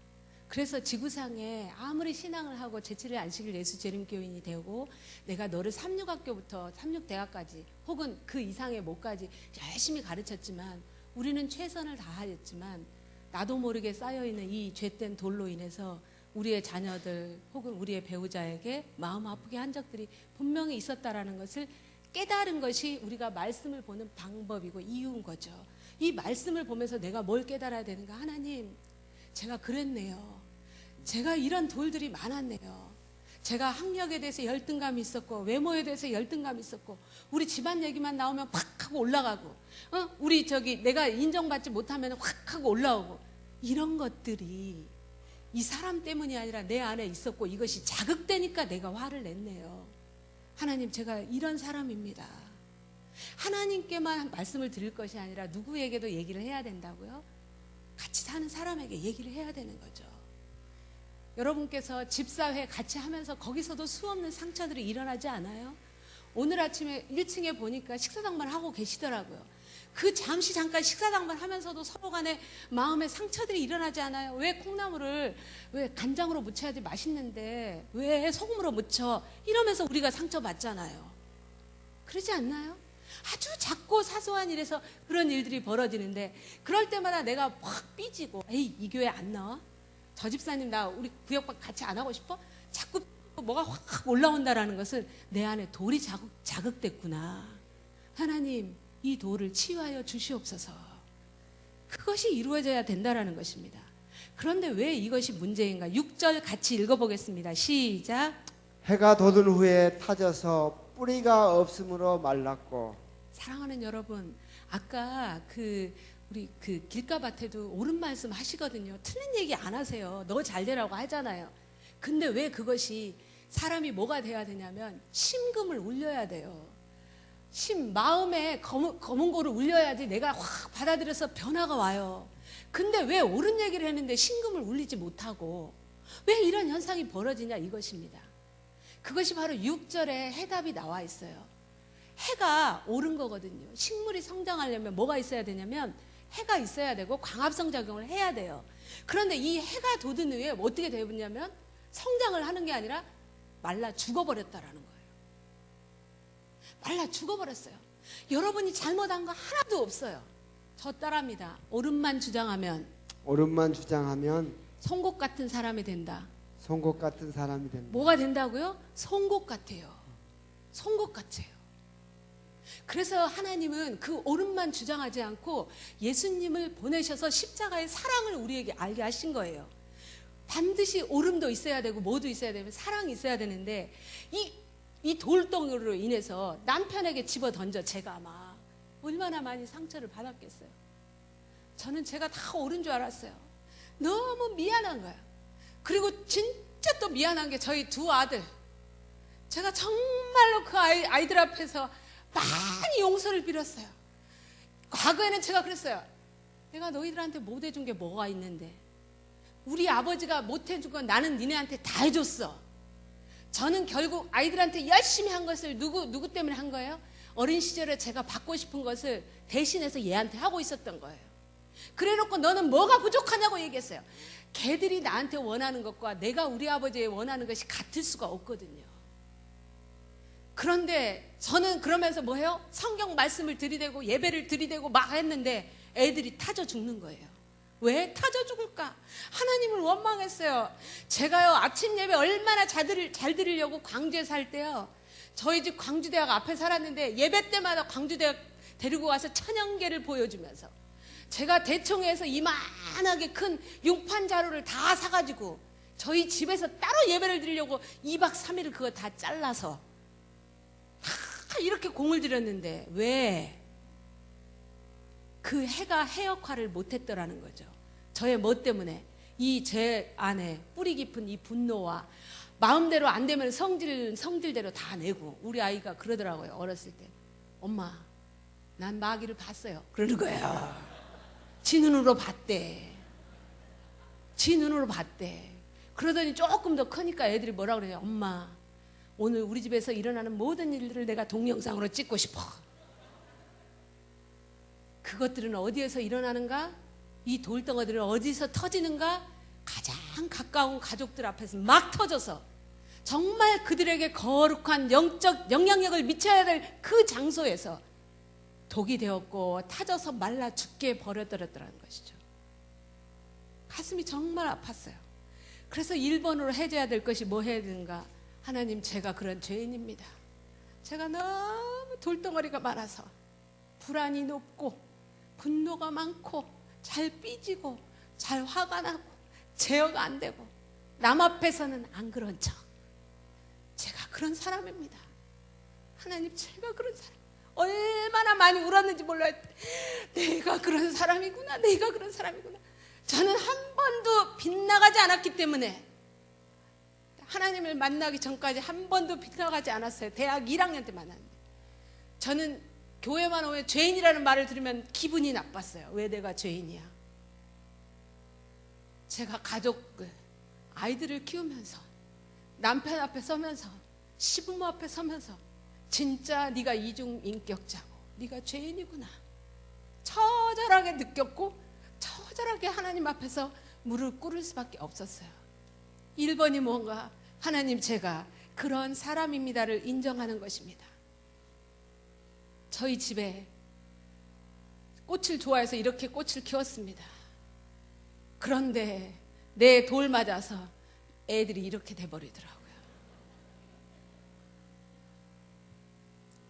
그래서 지구상에 아무리 신앙을 하고 제7일 안식일 예수 재림교인이 되고 내가 너를 삼육학교부터 삼육대학까지 혹은 그 이상의 못까지 열심히 가르쳤지만 우리는 최선을 다하였지만 나도 모르게 쌓여있는 이 죄된 돌로 인해서 우리의 자녀들 혹은 우리의 배우자에게 마음 아프게 한 적들이 분명히 있었다라는 것을 깨달은 것이 우리가 말씀을 보는 방법이고 이유인 거죠. 이 말씀을 보면서 내가 뭘 깨달아야 되는가? 하나님, 제가 그랬네요. 제가 이런 돌들이 많았네요. 제가 학력에 대해서 열등감이 있었고 외모에 대해서 열등감이 있었고 우리 집안 얘기만 나오면 팍 하고 올라가고 우리 내가 인정받지 못하면 확 하고 올라오고 이런 것들이 이 사람 때문이 아니라 내 안에 있었고 이것이 자극되니까 내가 화를 냈네요. 하나님, 제가 이런 사람입니다. 하나님께만 말씀을 드릴 것이 아니라 누구에게도 얘기를 해야 된다고요? 같이 사는 사람에게 얘기를 해야 되는 거죠. 여러분께서 집사회 같이 하면서 거기서도 수없는 상처들이 일어나지 않아요? 오늘 아침에 1층에 보니까 식사당만 하고 계시더라고요. 그 잠깐 식사당만 하면서도 서로 간에 마음에 상처들이 일어나지 않아요? 왜 콩나물을 왜 간장으로 무쳐야지 맛있는데 왜 소금으로 무쳐? 이러면서 우리가 상처받잖아요. 그러지 않나요? 아주 작고 사소한 일에서 그런 일들이 벌어지는데 그럴 때마다 내가 확 삐지고 에이, 이 교회 안 나와? 저 집사님 나 우리 구역박 같이 안 하고 싶어? 자꾸 뭐가 확 올라온다라는 것은 내 안에 돌이 자극됐구나. 하나님, 이 돌을 치유하여 주시옵소서. 그것이 이루어져야 된다라는 것입니다. 그런데 왜 이것이 문제인가? 6절 같이 읽어보겠습니다. 시작. 해가 돋은 후에 타져서 뿌리가 없으므로 말랐고. 사랑하는 여러분, 아까 우리 길가밭에도 옳은 말씀 하시거든요. 틀린 얘기 안 하세요. 너 잘 되라고 하잖아요. 근데 왜 그것이 사람이 뭐가 돼야 되냐면 심금을 울려야 돼요. 마음에 검은 고를 울려야지 내가 확 받아들여서 변화가 와요. 근데 왜 옳은 얘기를 했는데 심금을 울리지 못하고 왜 이런 현상이 벌어지냐 이것입니다. 그것이 바로 6절에 해답이 나와 있어요. 해가 옳은 거거든요. 식물이 성장하려면 뭐가 있어야 되냐면 해가 있어야 되고 광합성 작용을 해야 돼요. 그런데 이 해가 돋은 후에 어떻게 되었냐면 성장을 하는 게 아니라 말라 죽어버렸다라는 거예요. 말라 죽어버렸어요. 여러분이 잘못한 거 하나도 없어요. 저 따라합니다. 옳음만 주장하면 송곳 같은 사람이 된다. 송곳 같은 사람이 된다. 뭐가 된다고요? 송곳 같아요. 송곳 같아요. 그래서 하나님은 그 옳음만 주장하지 않고 예수님을 보내셔서 십자가의 사랑을 우리에게 알게 하신 거예요. 반드시 옳음도 있어야 되고 뭐도 있어야 되면 사랑이 있어야 되는데 이 돌덩이로 인해서 남편에게 집어 던져 제가 막 얼마나 많이 상처를 받았겠어요. 저는 제가 다 옳은 줄 알았어요. 너무 미안한 거예요. 그리고 진짜 또 미안한 게 저희 두 아들, 제가 정말로 그 아이들 앞에서 많이 용서를 빌었어요. 과거에는 제가 그랬어요. 내가 너희들한테 못 해준 게 뭐가 있는데, 우리 아버지가 못 해준 건 나는 니네한테 다 해줬어. 저는 결국 아이들한테 열심히 한 것을 누구 때문에 한 거예요? 어린 시절에 제가 받고 싶은 것을 대신해서 얘한테 하고 있었던 거예요. 그래놓고 너는 뭐가 부족하냐고 얘기했어요. 걔들이 나한테 원하는 것과 내가 우리 아버지에 원하는 것이 같을 수가 없거든요. 그런데 저는 그러면서 뭐해요? 성경 말씀을 들이대고 예배를 들이대고 막 했는데 애들이 타져 죽는 거예요. 왜 타져 죽을까? 하나님을 원망했어요. 제가요 아침 예배 얼마나 잘 들으려고 광주에 살 때요, 저희 집 광주대학 앞에 살았는데 예배 때마다 광주대학 데리고 와서 천연계를 보여주면서 제가 대청에서 이만하게 큰 용판 자루를 다 사가지고 저희 집에서 따로 예배를 드리려고 2박 3일을 그거 다 잘라서 다 이렇게 공을 들였는데 왜? 그 해가 해 역할을 못했더라는 거죠. 저의 뭐 때문에? 이 제 안에 뿌리 깊은 이 분노와 마음대로 안 되면 성질대로 다 내고, 우리 아이가 그러더라고요. 어렸을 때, 엄마 난 마귀를 봤어요 그러는 거예요. 지 눈으로 봤대. 지 눈으로 봤대. 그러더니 조금 더 크니까 애들이 뭐라 그래요? 엄마 오늘 우리 집에서 일어나는 모든 일들을 내가 동영상으로 찍고 싶어. 그것들은 어디에서 일어나는가? 이 돌덩어리들은 어디서 터지는가? 가장 가까운 가족들 앞에서 막 터져서 정말 그들에게 거룩한 영적 영향력을 미쳐야 될 그 장소에서 독이 되었고 타져서 말라 죽게 버려들었더라는 것이죠. 가슴이 정말 아팠어요. 그래서 1번으로 해줘야 될 것이 뭐 해야 되는가? 하나님, 제가 그런 죄인입니다. 제가 너무 돌덩어리가 많아서 불안이 높고 분노가 많고 잘 삐지고 잘 화가 나고 제어가 안 되고 남 앞에서는 안 그런 척. 제가 그런 사람입니다. 하나님, 제가 그런 사람. 얼마나 많이 울었는지 몰라요. 내가 그런 사람이구나. 내가 그런 사람이구나. 저는 한 번도 빗나가지 않았기 때문에 하나님을 만나기 전까지 한 번도 빗나가지 않았어요. 대학 1학년 때 만났는데 저는 교회만 오면 죄인이라는 말을 들으면 기분이 나빴어요. 왜 내가 죄인이야? 제가 가족을, 아이들을 키우면서 남편 앞에 서면서 시부모 앞에 서면서 진짜 네가 이중인격자고 네가 죄인이구나 처절하게 느꼈고 처절하게 하나님 앞에서 무릎 꿇을 수밖에 없었어요. 1번이 뭔가? 하나님, 제가 그런 사람입니다를 인정하는 것입니다. 저희 집에 꽃을 좋아해서 이렇게 꽃을 키웠습니다. 그런데 내 돌 맞아서 애들이 이렇게 돼버리더라고요.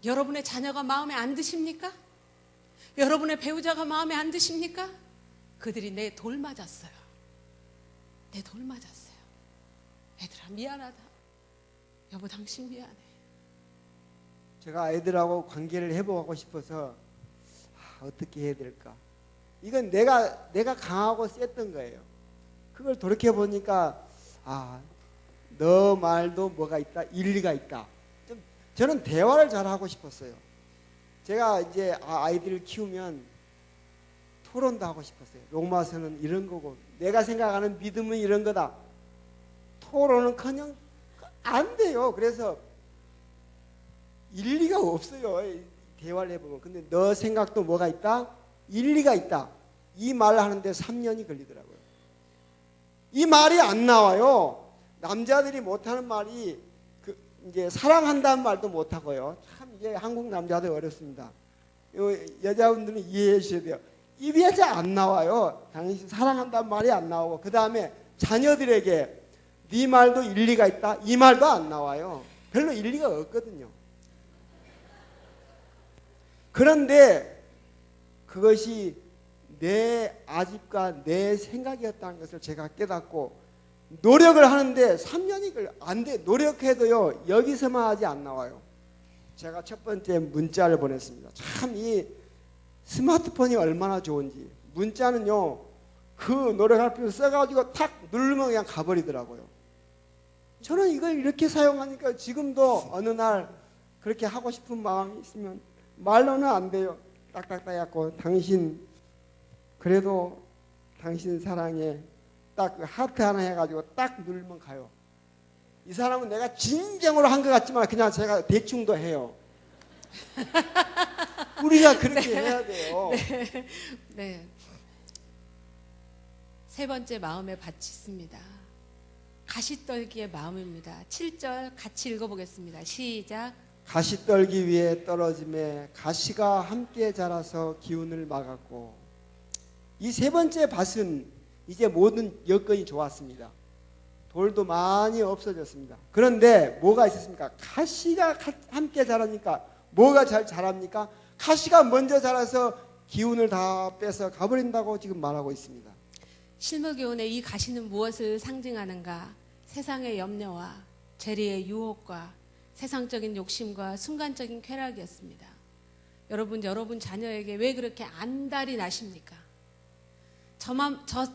여러분의 자녀가 마음에 안 드십니까? 여러분의 배우자가 마음에 안 드십니까? 그들이 내 돌 맞았어요. 내 돌 맞았어요. 애들아, 미안하다. 여보, 당신 미안해. 제가 아이들하고 관계를 회복하고 싶어서 어떻게 해야 될까? 이건 내가 강하고 셌던 거예요. 그걸 돌이켜 보니까 너 말도 뭐가 있다, 일리가 있다. 저는 대화를 잘 하고 싶었어요. 제가 이제 아이들을 키우면 토론도 하고 싶었어요. 로마서는 이런 거고 내가 생각하는 믿음은 이런 거다. 토론은커녕 안 돼요. 그래서 일리가 없어요. 대화를 해보면. 근데 너 생각도 뭐가 있다? 일리가 있다. 이 말을 하는데 3년이 걸리더라고요. 이 말이 안 나와요. 남자들이 못하는 말이 이제 사랑한다는 말도 못하고요. 참 이제 한국 남자들 어렵습니다. 여자분들은 이해해 주셔야 돼요. 입이 잘 안 나와요. 당신 사랑한다는 말이 안 나오고 그 다음에 자녀들에게 네 말도 일리가 있다. 이 말도 안 나와요. 별로 일리가 없거든요. 그런데 그것이 내 아집과 내 생각이었다는 것을 제가 깨닫고 노력을 하는데 3년이 안 돼. 노력해도요 여기서만 하지 안 나와요. 제가 첫 번째 문자를 보냈습니다. 참 이 스마트폰이 얼마나 좋은지. 문자는요 그 노력할 필요 써가지고 탁 누르면 그냥 가버리더라고요. 저는 이걸 이렇게 사용하니까 지금도 어느 날 그렇게 하고 싶은 마음이 있으면 말로는 안 돼요. 딱딱딱 해갖고 당신 그래도 당신 사랑해 딱 하트 하나 해가지고 딱 누르면 가요. 이 사람은 내가 진정으로 한 것 같지만 그냥 제가 대충도 해요. 우리가 그렇게 해야 돼요. 네. 세 번째 마음의 밭이 있습니다. 가시떨기의 마음입니다. 7절 같이 읽어보겠습니다. 시작. 가시떨기 위에 떨어짐에 가시가 함께 자라서 기운을 막았고. 이 세 번째 밭은 이제 모든 여건이 좋았습니다. 돌도 많이 없어졌습니다. 그런데 뭐가 있었습니까? 가시가 함께 자라니까 뭐가 잘 자랍니까? 가시가 먼저 자라서 기운을 다 빼서 가버린다고 지금 말하고 있습니다. 실무교훈의 이 가시는 무엇을 상징하는가? 세상의 염려와 재리의 유혹과 세상적인 욕심과 순간적인 쾌락이었습니다. 여러분 자녀에게 왜 그렇게 안달이 나십니까?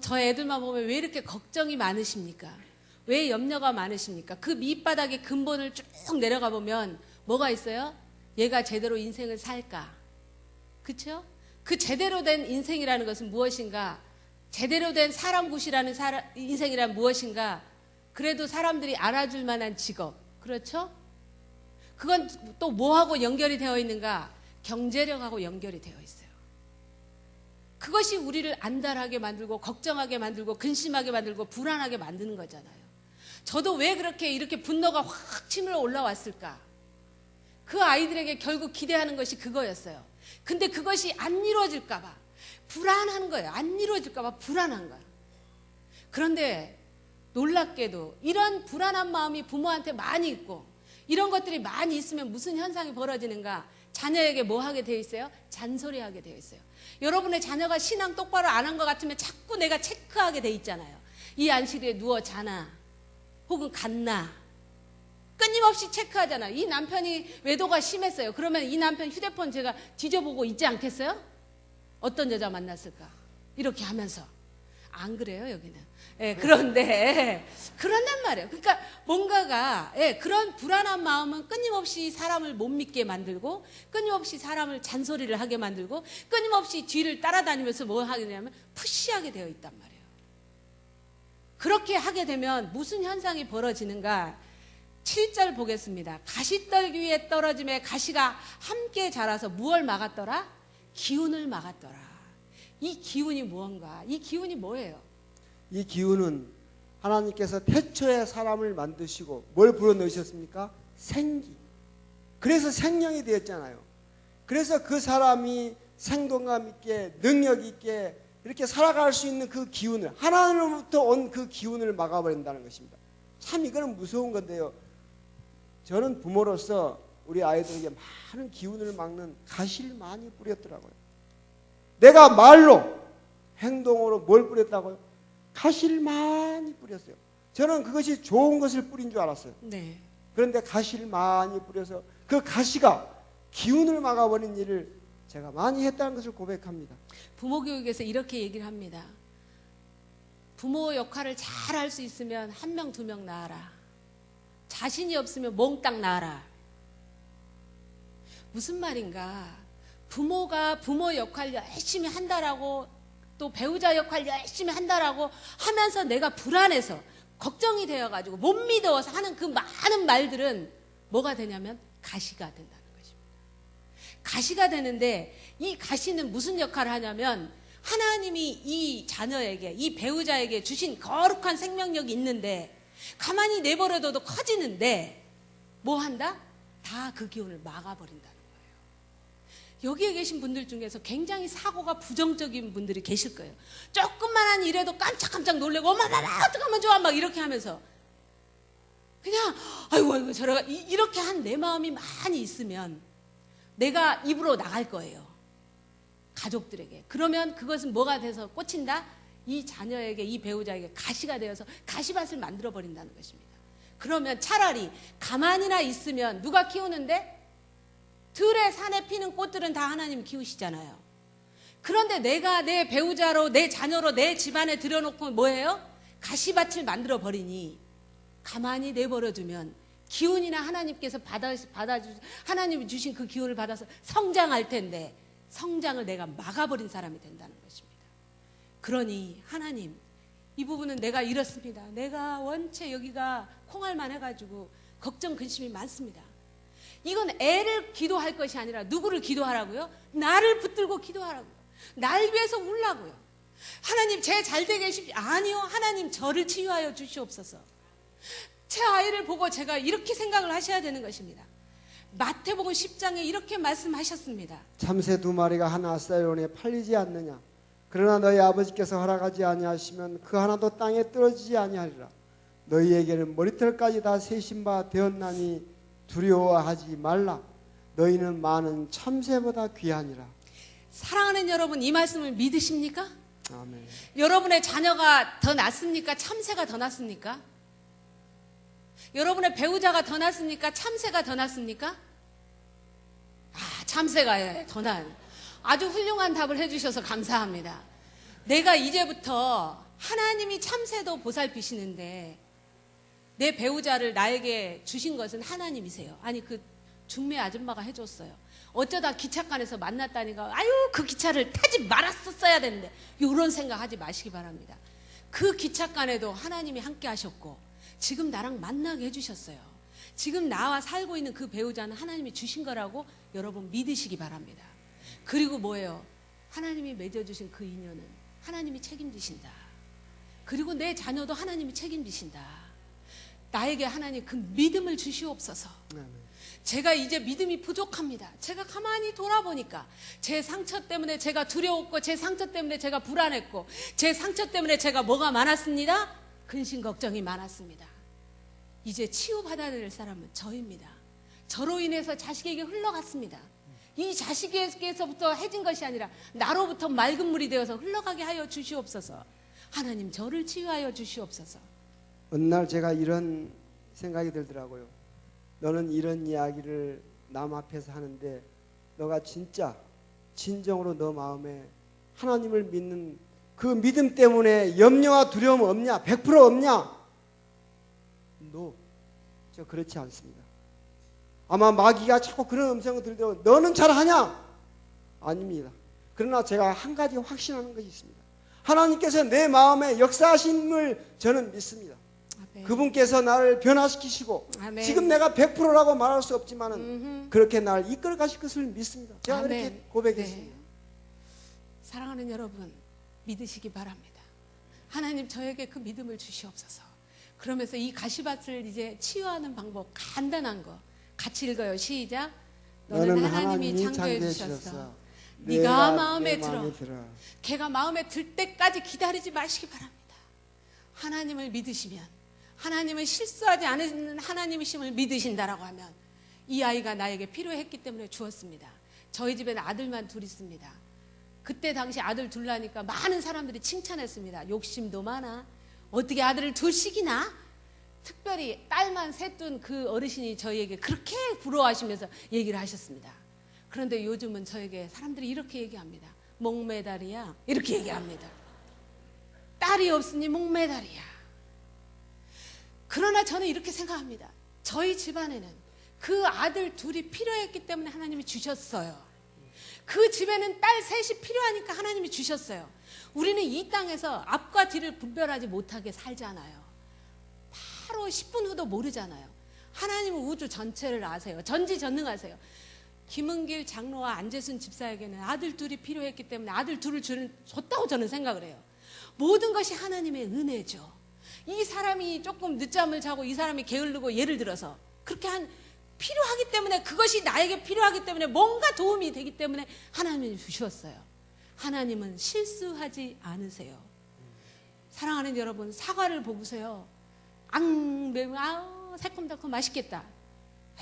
저 애들만 보면 왜 이렇게 걱정이 많으십니까? 왜 염려가 많으십니까? 그 밑바닥의 근본을 쭉 내려가 보면 뭐가 있어요? 얘가 제대로 인생을 살까? 그렇죠? 그 제대로 된 인생이라는 것은 무엇인가? 제대로 된 사람 굿이라는 인생이란 무엇인가? 그래도 사람들이 알아줄 만한 직업. 그렇죠? 그건 또 뭐하고 연결이 되어 있는가? 경제력하고 연결이 되어 있어요. 그것이 우리를 안달하게 만들고 걱정하게 만들고 근심하게 만들고 불안하게 만드는 거잖아요. 저도 왜 그렇게 이렇게 분노가 확 치밀어 올라왔을까? 그 아이들에게 결국 기대하는 것이 그거였어요. 근데 그것이 안 이루어질까 봐 불안한 거예요. 안 이루어질까 봐 불안한 거예요. 그런데 놀랍게도 이런 불안한 마음이 부모한테 많이 있고 이런 것들이 많이 있으면 무슨 현상이 벌어지는가? 자녀에게 뭐 하게 되어 있어요? 잔소리하게 되어 있어요. 여러분의 자녀가 신앙 똑바로 안 한 것 같으면 자꾸 내가 체크하게 돼 있잖아요. 이 안식일에 누워 자나? 혹은 갔나? 끊임없이 체크하잖아요. 이 남편이 외도가 심했어요. 그러면 이 남편 휴대폰 제가 뒤져보고 있지 않겠어요? 어떤 여자 만났을까? 이렇게 하면서. 안 그래요, 여기는. 예, 그런데 그런단 말이에요. 그러니까 뭔가가 그런 불안한 마음은 끊임없이 사람을 못 믿게 만들고 끊임없이 사람을 잔소리를 하게 만들고 끊임없이 뒤를 따라다니면서 뭐 하냐면 푸시하게 되어 있단 말이에요. 그렇게 하게 되면 무슨 현상이 벌어지는가? 7절 보겠습니다. 가시떨기 위에 떨어짐에 가시가 함께 자라서 무엇을 막았더라? 기운을 막았더라. 이 기운이 무언가? 이 기운이 뭐예요? 이 기운은 하나님께서 태초에 사람을 만드시고 뭘 불어넣으셨습니까? 생기. 그래서 생명이 되었잖아요. 그래서 그 사람이 생동감 있게 능력 있게 이렇게 살아갈 수 있는 그 기운을 하나님으로부터 온 그 기운을 막아버린다는 것입니다. 참 이거는 무서운 건데요. 저는 부모로서 우리 아이들에게 많은 기운을 막는 가시를 많이 뿌렸더라고요. 내가 말로 행동으로 뭘 뿌렸다고요? 가시를 많이 뿌렸어요. 저는 그것이 좋은 것을 뿌린 줄 알았어요. 네. 그런데 가시를 많이 뿌려서 그 가시가 기운을 막아버린 일을 제가 많이 했다는 것을 고백합니다. 부모 교육에서 이렇게 얘기를 합니다. 부모 역할을 잘 할 수 있으면 1명, 2명 낳아라. 자신이 없으면 몽땅 낳아라. 무슨 말인가? 부모가 부모 역할 열심히 한다라고 또 배우자 역할 열심히 한다라고 하면서 내가 불안해서 걱정이 되어가지고 못 믿어서 하는 그 많은 말들은 뭐가 되냐면 가시가 된다는 것입니다. 가시가 되는데 이 가시는 무슨 역할을 하냐면 하나님이 이 자녀에게 이 배우자에게 주신 거룩한 생명력이 있는데 가만히 내버려둬도 커지는데 뭐 한다? 다 그 기운을 막아버린다는 거예요. 여기에 계신 분들 중에서 굉장히 사고가 부정적인 분들이 계실 거예요. 조금만한 일에도 깜짝깜짝 놀래고 어머머머 어떡하면 좋아 막 이렇게 하면서 그냥 아이고 저러가 이렇게 한 내 마음이 많이 있으면 내가 입으로 나갈 거예요. 가족들에게. 그러면 그것은 뭐가 돼서 꽂힌다? 이 자녀에게 이 배우자에게 가시가 되어서 가시밭을 만들어 버린다는 것입니다. 그러면 차라리 가만히나 있으면 누가 키우는데? 들에 산에 피는 꽃들은 다 하나님 키우시잖아요. 그런데 내가 내 배우자로 내 자녀로 내 집안에 들여놓고 뭐예요? 가시밭을 만들어 버리니 가만히 내버려두면 기운이나 하나님께서 하나님이 주신 그 기운을 받아서 성장할 텐데 성장을 내가 막아버린 사람이 된다는 것입니다. 그러니 하나님 이 부분은 내가 이렇습니다. 내가 원체 여기가 콩알만 해가지고 걱정 근심이 많습니다. 이건 애를 기도할 것이 아니라 누구를 기도하라고요? 나를 붙들고 기도하라고요. 날 위해서 울라고요. 하나님 제 잘되게 하십시오. 아니요. 하나님 저를 치유하여 주시옵소서. 제 아이를 보고 제가 이렇게 생각을 하셔야 되는 것입니다. 마태복음 10장에 이렇게 말씀하셨습니다. 참새 2마리가 한 아사리온에 팔리지 않느냐? 그러나 너희 아버지께서 허락하지 아니하시면 그 하나도 땅에 떨어지지 아니하리라. 너희에게는 머리털까지 다 세신 바 되었나니 두려워하지 말라. 너희는 많은 참새보다 귀하니라. 사랑하는 여러분, 이 말씀을 믿으십니까? 아멘. 여러분의 자녀가 더 낫습니까? 참새가 더 낫습니까? 여러분의 배우자가 더 낫습니까? 참새가 더 낫습니까? 참새가 더 나아요. 아주 훌륭한 답을 해주셔서 감사합니다. 내가 이제부터 하나님이 참새도 보살피시는데 내 배우자를 나에게 주신 것은 하나님이세요. 아니 그 중매 아줌마가 해줬어요. 어쩌다 기차간에서 만났다니까 아유 그 기차를 타지 말았었어야 되는데 이런 생각하지 마시기 바랍니다. 그 기차간에도 하나님이 함께 하셨고 지금 나랑 만나게 해주셨어요. 지금 나와 살고 있는 그 배우자는 하나님이 주신 거라고 여러분 믿으시기 바랍니다. 그리고 뭐예요? 하나님이 맺어주신 그 인연은 하나님이 책임지신다. 그리고 내 자녀도 하나님이 책임지신다. 나에게 하나님 그 믿음을 주시옵소서. 제가 이제 믿음이 부족합니다. 제가 가만히 돌아보니까 제 상처 때문에 제가 두려웠고, 제 상처 때문에 제가 불안했고, 제 상처 때문에 제가 뭐가 많았습니다? 근심 걱정이 많았습니다. 이제 치유받아야 될 사람은 저입니다. 저로 인해서 자식에게 흘러갔습니다. 이 자식에게서부터 해진 것이 아니라 나로부터 맑은 물이 되어서 흘러가게 하여 주시옵소서. 하나님 저를 치유하여 주시옵소서. 어느 날 제가 이런 생각이 들더라고요. 너는 이런 이야기를 남 앞에서 하는데 너가 진짜 진정으로 너 마음에 하나님을 믿는 그 믿음 때문에 염려와 두려움 없냐? 100% 없냐? 저 그렇지 않습니다. 아마 마귀가 자꾸 그런 음성을 들더라도 너는 잘하냐? 아닙니다. 그러나 제가 한 가지 확신하는 것이 있습니다. 하나님께서 내 마음에 역사하심을 저는 믿습니다. 아멘. 그분께서 나를 변화시키시고 아멘. 지금 내가 100%라고 말할 수 없지만은 그렇게 나를 이끌어 가실 것을 믿습니다. 제가 아멘. 그렇게 고백했습니다. 네. 사랑하는 여러분, 믿으시기 바랍니다. 하나님 저에게 그 믿음을 주시옵소서. 그러면서 이 가시밭을 이제 치유하는 방법 간단한 거 같이 읽어요. 시작. 너는 하나님이 창조해 주셨어. 네가 마음에 들어. 걔가 마음에 들 때까지 기다리지 마시기 바랍니다. 하나님을 믿으시면, 하나님은 실수하지 않는 하나님이심을 믿으신다라고 하면 이 아이가 나에게 필요했기 때문에 주었습니다. 저희 집에는 아들만 둘 있습니다. 그때 당시 아들 둘 나니까 많은 사람들이 칭찬했습니다. 욕심도 많아. 어떻게 아들을 둘씩이나? 특별히 딸만 셋 둔 그 어르신이 저희에게 그렇게 부러워하시면서 얘기를 하셨습니다. 그런데 요즘은 저에게 사람들이 이렇게 얘기합니다. 목매달이야. 이렇게 얘기합니다. 딸이 없으니 목매달이야. 그러나 저는 이렇게 생각합니다. 저희 집안에는 그 아들 둘이 필요했기 때문에 하나님이 주셨어요. 그 집에는 딸 셋이 필요하니까 하나님이 주셨어요. 우리는 이 땅에서 앞과 뒤를 분별하지 못하게 살잖아요. 바로 10분 후도 모르잖아요. 하나님은 우주 전체를 아세요. 전지전능하세요. 김은길 장로와 안재순 집사에게는 아들 둘이 필요했기 때문에 아들 둘을 줬다고 저는 생각을 해요. 모든 것이 하나님의 은혜죠. 이 사람이 조금 늦잠을 자고 이 사람이 게으르고 예를 들어서 그렇게 필요하기 때문에, 그것이 나에게 필요하기 때문에, 뭔가 도움이 되기 때문에 하나님이 주셨어요. 하나님은 실수하지 않으세요. 사랑하는 여러분, 사과를 보고서요, 매우 새콤달콤 맛있겠다.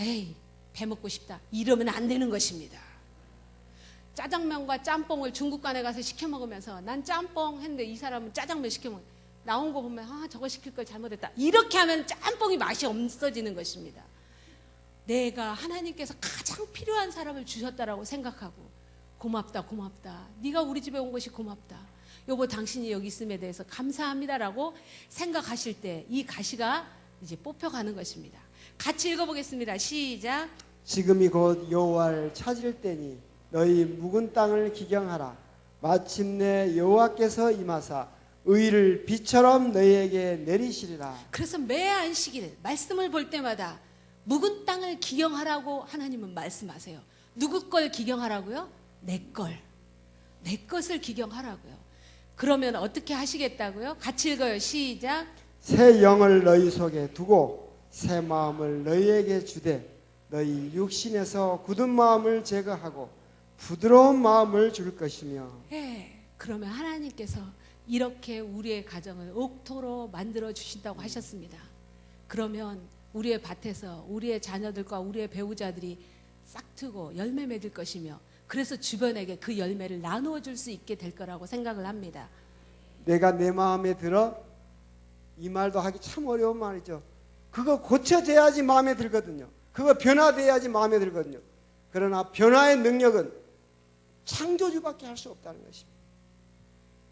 에이, 배 먹고 싶다. 이러면 안 되는 것입니다. 짜장면과 짬뽕을 중국간에 가서 시켜 먹으면서 난 짬뽕 했는데 이 사람은 짜장면 시켜 먹어. 나온 거 보면 저거 시킬 걸 잘못했다. 이렇게 하면 짬뽕이 맛이 없어지는 것입니다. 내가 하나님께서 가장 필요한 사람을 주셨다라고 생각하고 고맙다. 네가 우리 집에 온 것이 고맙다. 여보 당신이 여기 있음에 대해서 감사합니다라고 생각하실 때 이 가시가 이제 뽑혀가는 것입니다. 같이 읽어보겠습니다. 시작. 지금이 곧 여호와를 찾을 때니 너희 묵은 땅을 기경하라. 마침내 여호와께서 임하사 의를 비처럼 너희에게 내리시리라. 그래서 매 안식일 말씀을 볼 때마다 묵은 땅을 기경하라고 하나님은 말씀하세요. 누구 걸 기경하라고요? 내 것을 기경하라고요. 그러면 어떻게 하시겠다고요? 같이 읽어요. 시작. 새 영을 너희 속에 두고 새 마음을 너희에게 주되 너희 육신에서 굳은 마음을 제거하고 부드러운 마음을 줄 것이며. 그러면 하나님께서 이렇게 우리의 가정을 옥토로 만들어 주신다고 하셨습니다. 그러면 우리의 밭에서 우리의 자녀들과 우리의 배우자들이 싹트고 열매 맺을 것이며, 그래서 주변에게 그 열매를 나누어 줄 수 있게 될 거라고 생각을 합니다. 내가 내 마음에 들어, 이 말도 하기 참 어려운 말이죠. 그거 고쳐져야지 마음에 들거든요. 그거 변화돼야지 마음에 들거든요. 그러나 변화의 능력은 창조주밖에 할 수 없다는 것입니다.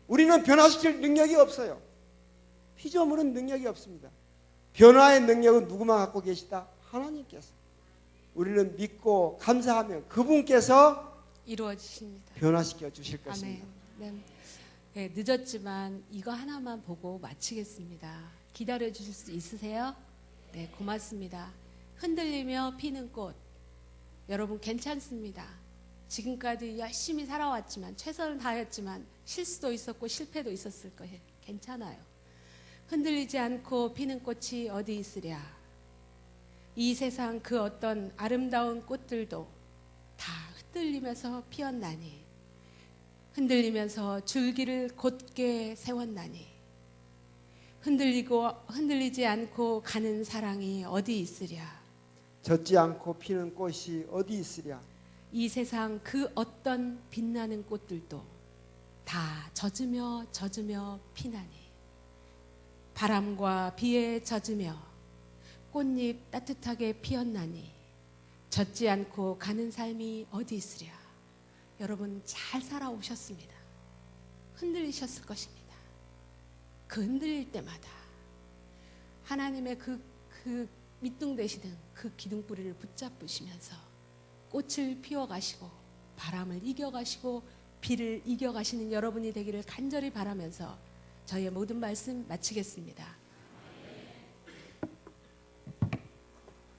우리는 변화시킬 능력이 없어요. 피조물은 능력이 없습니다. 변화의 능력은 누구만 갖고 계시다? 하나님께서. 우리는 믿고 감사하며 그분께서 이루어지십니다. 변화시켜 주실 것입니다. 아멘. 네, 늦었지만 이거 하나만 보고 마치겠습니다. 기다려 주실 수 있으세요? 네, 고맙습니다. 흔들리며 피는 꽃. 여러분 괜찮습니다. 지금까지 열심히 살아왔지만 최선을 다했지만 실수도 있었고 실패도 있었을 거예요. 괜찮아요. 흔들리지 않고 피는 꽃이 어디 있으랴. 이 세상 그 어떤 아름다운 꽃들도 다 흔들리면서 피었나니 흔들리면서 줄기를 곧게 세웠나니 흔들리지 않고 가는 사랑이 어디 있으랴. 젖지 않고 피는 꽃이 어디 있으랴. 이 세상 그 어떤 빛나는 꽃들도 다 젖으며 피나니 바람과 비에 젖으며 꽃잎 따뜻하게 피었나니 젖지 않고 가는 삶이 어디 있으랴. 여러분 잘 살아오셨습니다. 흔들리셨을 것입니다. 그 흔들릴 때마다 하나님의 그 밑둥대시는 그 기둥뿌리를 붙잡으시면서 꽃을 피워가시고 바람을 이겨가시고 비를 이겨가시는 여러분이 되기를 간절히 바라면서 저의 모든 말씀 마치겠습니다.